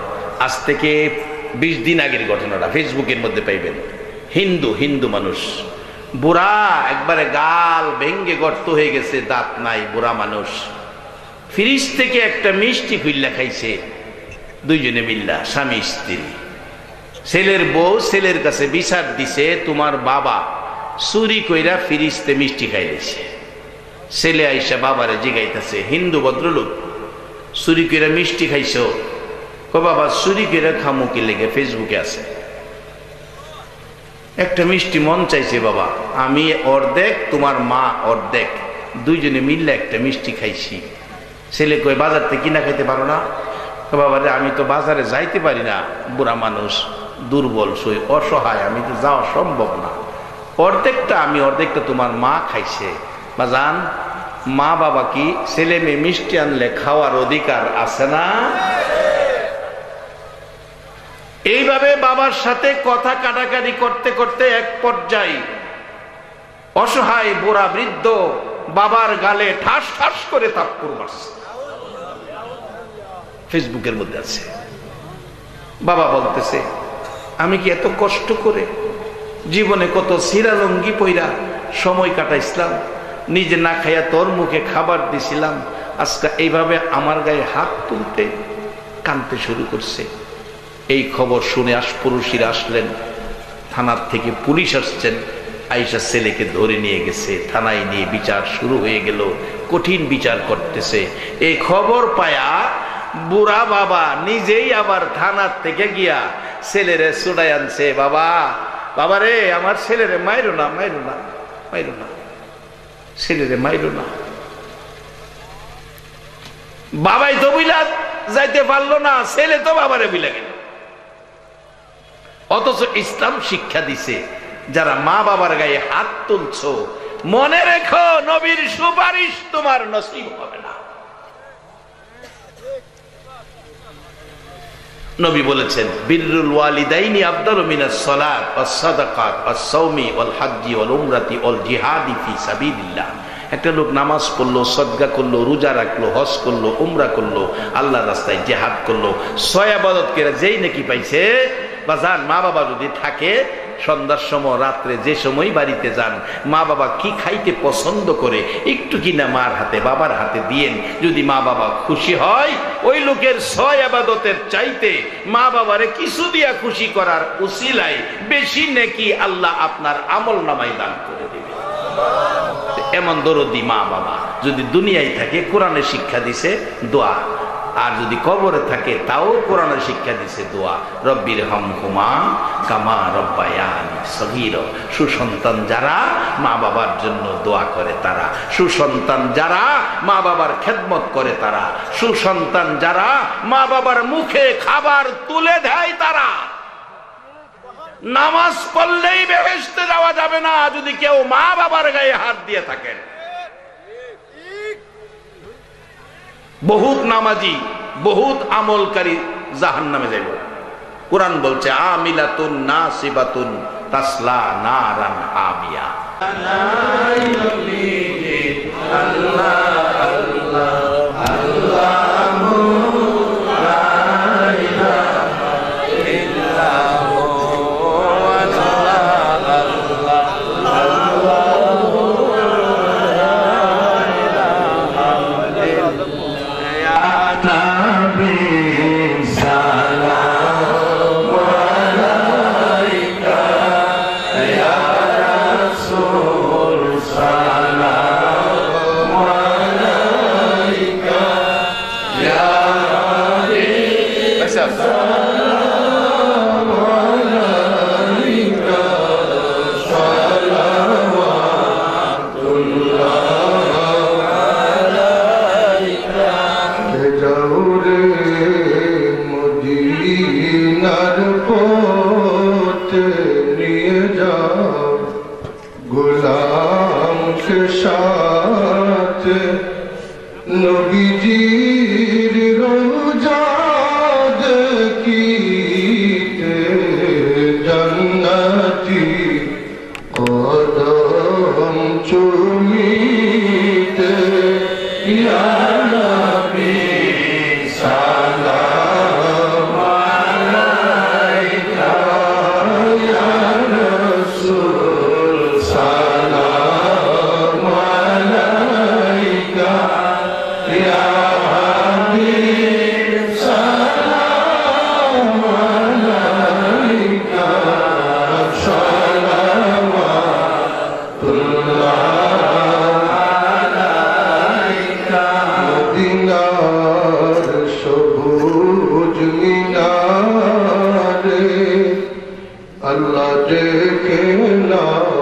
আজ থেকে 20 দিন আগের ঘটনাটা ফেসবুকের মধ্যে পাইবেন। হিন্দু মানুষ, বুড়া একবারে গাল ভেঙ্গে গর্ত হয়ে গেছে, দাঁত নাই, বুড়া মানুষ। ফ্রিজ থেকে একটা মিষ্টি খুইল্লা খাইছে, দুইজনে মিল্লা, স্বামী স্ত্রী। ছেলের বউ ছেলের কাছে বিচার দিছে, তোমার বাবা চুরি কইরা ফ্রিজতে মিষ্টি খাইলেছে। ছেলে আইসা বাবারে জিগাইতেছে, হিন্দু ভদ্রলোক, চুরি কইরা মিষ্টি খাইছো? ও বাবা, চুরি করে খামু কি লেগে? ফেসবুকে আছে, একটা মিষ্টি মন চাইছে বাবা, আমি অর্ধেক, তোমার মা অর্ধেক, দুইজনে মিললে একটা মিষ্টি খাইছি। ছেলে কই বাজার থেকে কিনা খাইতে পারো না? বাবা রে, আমি তো বাজারে যাইতে পারি না, বুড়া মানুষ, দুর্বল, সই অসহায়, আমি তো যাওয়া সম্ভব না। অর্ধেকটা আমি, অর্ধেকটা তোমার মা খাইছে। বাজান, মা বাবা কি ছেলে মেয়ে মিষ্টি আনলে খাওয়ার অধিকার আছে না? এইভাবে বাবার সাথে কথা কাটাকাটি করতে করতে এক পর্যায়ে অসহায় বুড়া বৃদ্ধ বাবার গালে ঠাস ঠাস করে থাপ্পড় মারছে। ফেসবুকের মধ্যে আছে। বাবা বলতেছে, আমি কি এত কষ্ট করে জীবনে কত সিরা লঙ্গি পইরা সময় কাটাইছিলাম, নিজে না খাইয়া তোর মুখে খাবার দিছিলাম, আজকে এইভাবে আমার গায়ে হাত তুলতে কাঁদতে শুরু করছে। এই খবর শুনে আশপুরুষীরা আসলেন, থানার থেকে পুলিশ আসছেন, আইসা ছেলেকে ধরে নিয়ে গেছে, থানায় নিয়ে বিচার শুরু হয়ে গেল, কঠিন বিচার করতেছে। এই খবর পায়া বুড়া বাবা নিজেই আবার থানার থেকে গিয়া ছেলেরে ছুটাই আনছে। বাবা, বাবা রে, আমার ছেলেরে মাইরো না, মাইরো না, মাইরো না, ছেলেরে মাইরো না। বাবাই তো বুঝলা যাইতে পারলো না, ছেলে তো বাবারে বুঝলা গেল। অথচ ইসলাম শিক্ষা দিছে, যারা মা বাবার গায়ে হাত তুলছো, মনে রেখো নবীর সুপারিশ তোমার নসিব হবে না। নবী বলেছেন বিররুল ওয়ালিদাইনি আফদালু মিনাস সালাত ওয়াস সাদাকাত ওয়াস সাওমি ওয়াল হজ্জি ওয়াল উমরাতি ওয়াল জিহাদি ফি সাবিলিল্লাহ। একটা লোক নামাজ পড়লো, সদকা করলো, রোজা রাখলো, হজ করলো, উমরা করলো, আল্লাহর রাস্তায় জিহাদ করলো, 6 ইবাদত করে যেই নাকি পাইছে। বাজান, মা বাবা যদি থাকে, সন্ধ্যার সময় রাত্রে যে সময় বাড়িতে যান, মা বাবা কি খাইতে পছন্দ করে একটু কিনা মার হাতে বাবার হাতে দিয়েন। যদি মা বাবা খুশি হয়, ওই লোকের 6 ইবাদতের চাইতে মা বাবারে কিছু দিয়া খুশি করার উসিলায় বেশি নেকি আল্লাহ আপনার আমল নামায় দান করে দেবে। এমন দরদি মা বাবা যদি দুনিয়ায় থাকে, কোরআনে শিক্ষা দিছে দোয়া, আর যদি কবরে থাকে তাও কোরআনের শিক্ষা দিছে দোয়া, রব্বির হামহুমা কামা রব্বায়ানি সগীরা। সুসন্তান যারা মা বাবার জন্য দোয়া করে তারা, সুসন্তান যারা মা বাবার খেদমত করে তারা, সুসন্তান যারা মা বাবার মুখে খাবার তুলে দেয় তারা। নামাজ পড়লেই বেহেশতে যাওয়া যাবে না যদি কেউ মা বাবার গায়ে হাত দিয়ে থাকেন। বহুত নামাজি, বহুত আমলকারী জাহান্নামে যাইব। কুরআন বলছে আমিলাতুন নাসিবাতুন তাসলা Naran হামিয়া।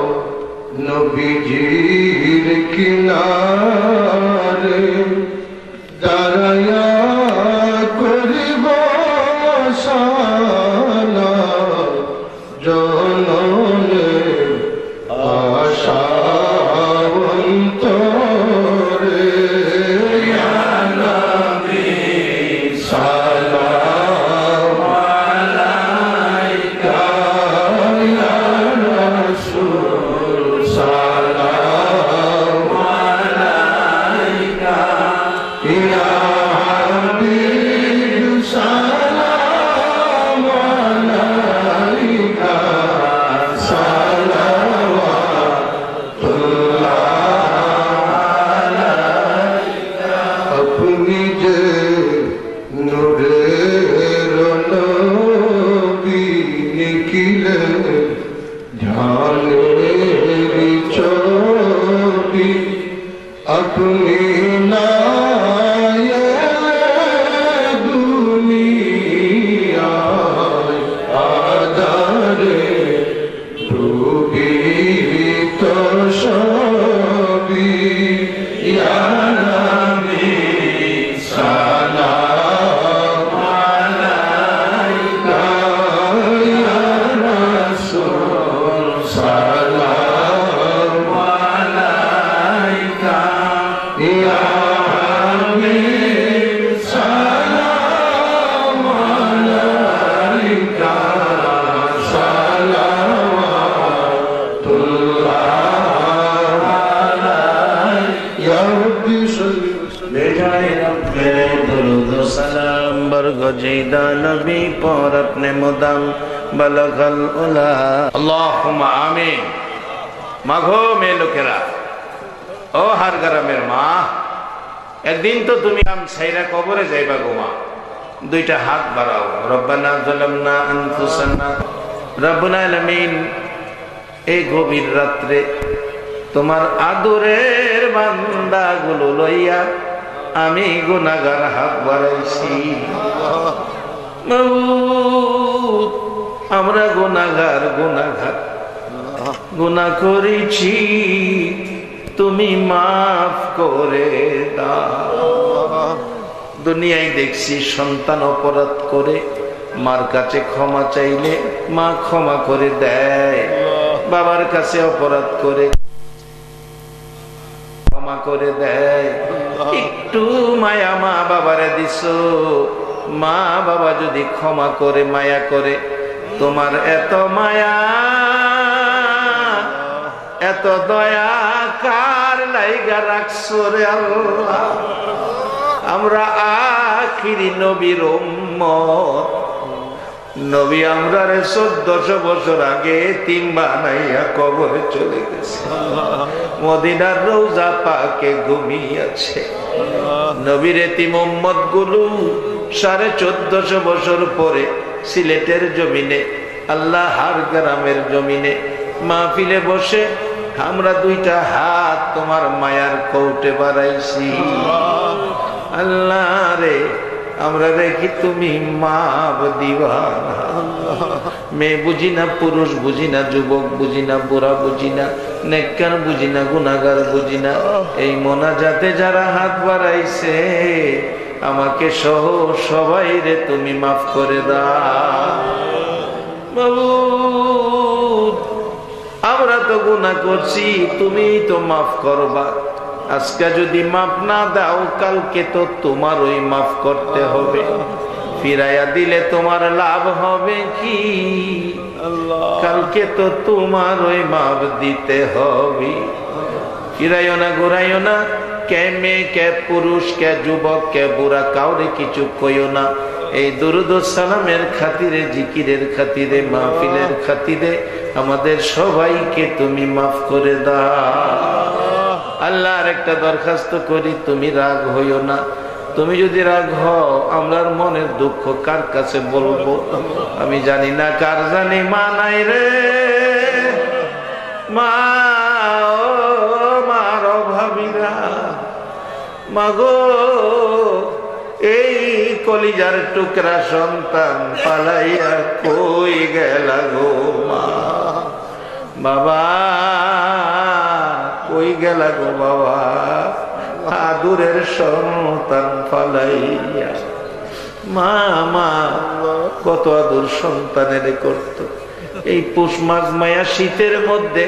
Ya Habib, salam alayka. या रब्बी सल्ली बेजाए रब्बे दुरूद व सलाम बरगजीदा नबी पर अपने मुदम बलगल उला अल्लाहुम्मा आमीन। মাগো মেয়ে লোকেরা, ও হার গ্রামের মা, একদিন তো তুমি আম ছাইরা কবরে যাইবা গো মা। দুইটা হাত বাড়াও। রব্বানা যালামনা আনফুসানা। রব্বুল আলামিন, এই গভীর রাত্রে তোমার আদরের বান্দাগুলো লইয়া আমি গুনাহগার হাত বাড়াইছি। মাবুদ, আমরা গুনাহগার গুনাহ করেছি, তুমি মাফ করে দাও। দুনিয়ায় দেখছি সন্তান অপরাধ করে মার কাছে ক্ষমা চাইলে মা ক্ষমা করে দেয়, বাবার কাছে অপরাধ করে ক্ষমা করে দেয়। একটু মায়া মা বাবারে দিছো, মা বাবা যদি ক্ষমা করে মায়া করে, তোমার এত মায়া এত দয়া কার লাইগা রাখছো রে আল্লাহ? আমরা আখিরি নবীর উম্মত। নবী আমরা 1400 বছর আগে তিন বানাইয়া কবরে চলে গেছে, মদিনার রওজা পাকে ঘুমিয়ে আছে। নবীর এতিম উম্মত গুলো 1450 বছর পরে সিলেটের জমিনে, আল্লাহর গ্রামের জমিনে মাহফিলে বসে আমরা দুইটা হাত তোমার মায়ার কৌটে বাড়াইছি। আল্লাহ রে, আমরা দেখি তুমি মাপ দিবা। মেয়ে বুঝি না, পুরুষ বুঝি না, যুবক বুঝি না, বুড়া বুঝি না, নেককার বুঝি না, গুনাহগার বুঝি না। এই মোনাজাতে যারা হাত বাড়াইছে, আমাকে সহ সবাই রে তুমি মাফ করে দাও। মাবুদ, আমরা তো গুনাহ করছি, তুমি তো মাফ করবা। আজকে যদি মাফ না দাও, কালকে তো তোমার ওই মাফ করতে হবে। ফিরাইয়া দিলে তোমার লাভ হবে কি? কালকে তো তোমার ওই মাফ দিতে হবে। ফিরাইও না, ঘুরাইও না। কে মেয়ে, কে পুরুষ, কে যুবক, কে বুড়া, কাউরে কিছু কইও না। এই দুরুদ ও সালামের খাতিরে, জিকিরের খাতিরে, মাহফিলের খাতিরে আমাদের সবাইকে তুমি মাফ করে দাও। আল্লাহর একটা দরখাস্ত করি, তুমি রাগ হইও না। তুমি যদি রাগ হও, আমরার মনের দুঃখ কার কাছে বলবো? আমি জানি না, কার জানি মা নাই রে। মা, ও মার অভাবীরা, মাগো এই কলিজার টুকরা সন্তান পালাইয়া কই গেলা গো মা? বাবা কই গেলা গো বাবা? আদুরের সন্তান পালাইয়া। মা মা কত আদুর সন্তানের করত। এই পুষ মাঘ মায়া শীতের মধ্যে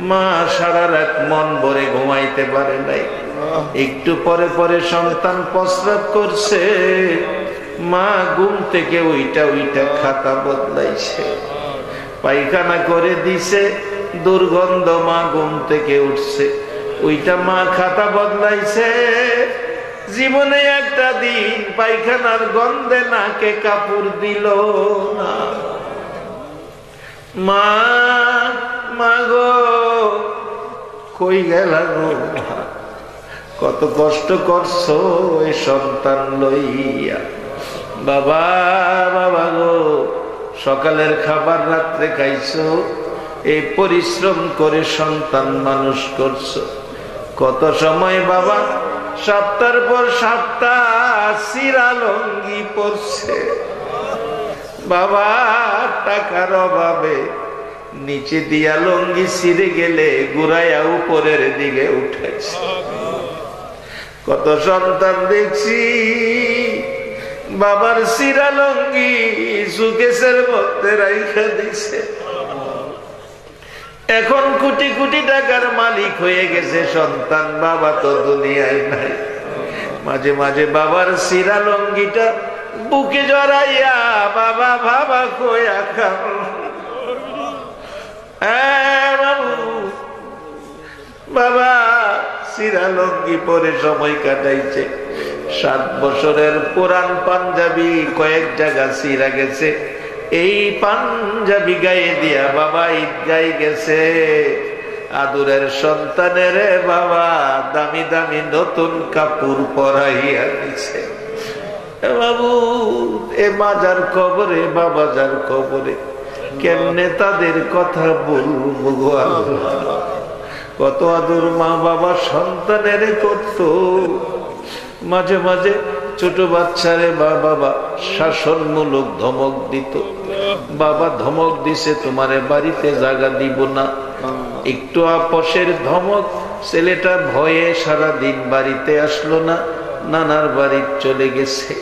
মা সারা রাত মন ভরে ঘুমাইতে পারে নাই। একটু পরে পরে সন্তান প্রস্রাব করছে, মা ঘুম থেকে উইটা খাতা বদলাইছে, পায়খানা করে দিছে, দুর্গন্ধ। মা ঘুম থেকে উঠছে, ওইটা মা খাতা বদলাইছে। জীবনে একটা দিন পায়খানার গন্ধে নাকে কাপড় দিল না। মা, মা গো কই গেলা গো? কত কষ্ট করছো এই সন্তান লইয়া। বাবা, বাবা গো, সকালের খাবার রাত্রে খাইছো, এই পরিশ্রম করে সন্তান মানুষ করছো। কত সময় বাবা সপ্তাহের পর সপ্তাহ সিরা লঙ্গি পরছে। বাবা টাকার অভাবে নিচে দিয়া লঙ্গি ছিঁড়ে গেলে ঘুরাইয়া উপরের দিকে উঠেছে। কত সন্তান দেখছি বাবার সিরা লঙ্গি সুকেশের মধ্যে রাইখা দিছে। এখন কোটি কোটি টাকার মালিক হয়ে গেছে সন্তান, বাবা তো দুনিয়ায় নাই। মাঝে মাঝে বাবার সিরা লঙ্গিটা বুকে জড়াইয়া বাবা বাবা কইয়া খাও। বাবা সিরা লঙ্গি পরে সময় কাটাইছে। 7 বছরের পুরান পাঞ্জাবি কয়েক জায়গা সিরা গেছে, এই পাঞ্জাবি গায়ে দিয়া বাবা ঈদগায় গেছে। আদুরের সন্তানের বাবা দামি দামি নতুন কাপড় পরাইয়া দিছে। বাবু এ মাজার কবরে বাবাজার কবরে কেমনে তাদের কথা বলবো গো আল্লাহ। কত আদর মা বাবা সন্তানের করত। মাঝে মাঝে ছোট বাচ্চারে বাবা শাসনমূলক ধমক দিত। বাবা ধমক দিছে তোমারে বাড়িতে জায়গা দিব না। একটু আপসের ধমক, ছেলেটা ভয়ে সারা দিন বাড়িতে আসলো না, নানার বাড়ি চলে গেছে।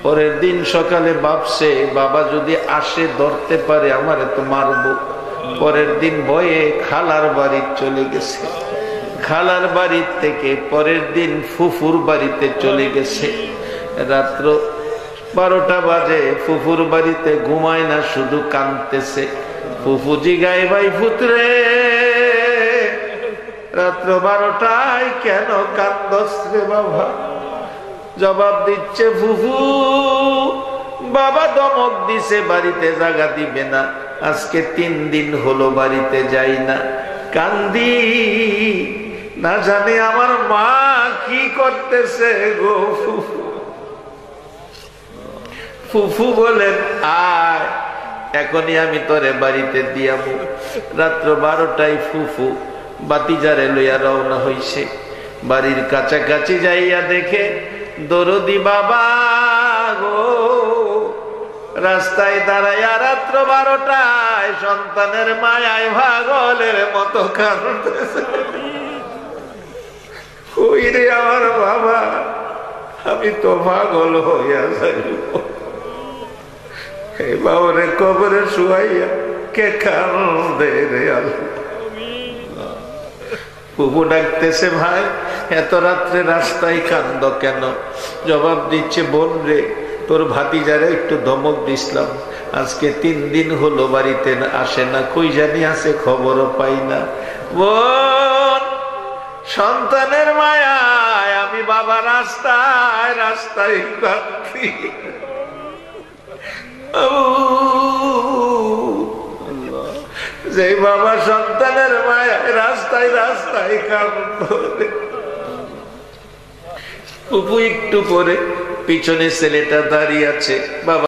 পরের দিন সকালে ভাবছে বাবা যদি আসে ধরতে পারে আমারে তো মারবো। পরের দিন ভয়ে খালার বাড়ি চলে গেছে। খালার বাড়ি থেকে পরের দিন ফুফুর বাড়িতে চলে গেছে। রাত্র 12টা বাজে, ফুফুর বাড়িতে ঘুমায় না, শুধু কাঁদতেছে। ফুফু জিগায় ভাই পুত্রে রাত্র 12টায় কেন কান্দস রে বাবা? জবাব দিচ্ছে ফুফু বাবা ধমক দিছে বাড়িতে জায়গা দিবে না, আজকে 3 দিন হলো বাড়িতে যাই না, কান্দি। না জানি আমার মা কি করতেছে গো। ফুফু ফুফু বলেন আয় এখনই আমি তোরে বাড়িতে দিয়াবো। রাত্র 12টায় ফুফু বাতিজারে লইয়া রওনা হইছে। বাড়ির কাছাকাছি যাইয়া দেখে দরদি বাবা গো রাস্তায় দাঁড়াইয়া রাত্র 12টায় সন্তানের মায়ায় পাগলের মতো কাঁদতেছে। ওই রে আমার বাবা, আমি তো পাগল হইয়া যাইব। এই বাবারে কবরে শুয়াইয়া কে কান্দে রে আল্লাহ। ফুফু ডাকতেছে ভাই এত রাত্রে রাস্তায় কান্দ কেন? জবাব দিচ্ছে বোন রে তোর ভাতিজারে একটু ধমক দিছিলাম, আজকে 3 দিন হলো বাড়িতে আসে না, কই জানি আছে খবরও পাই না। বোন সন্তানের মায়ায় আমি বাবা রাস্তায় রাস্তায় কাঁদছি। যে বাবা সন্তানের মায়ায় রাস্তায় রাস্তায় কাঁদে। ফুফু একটু পরে পিছনে ছেলেটা দাঁড়িয়ে আছে, বাবা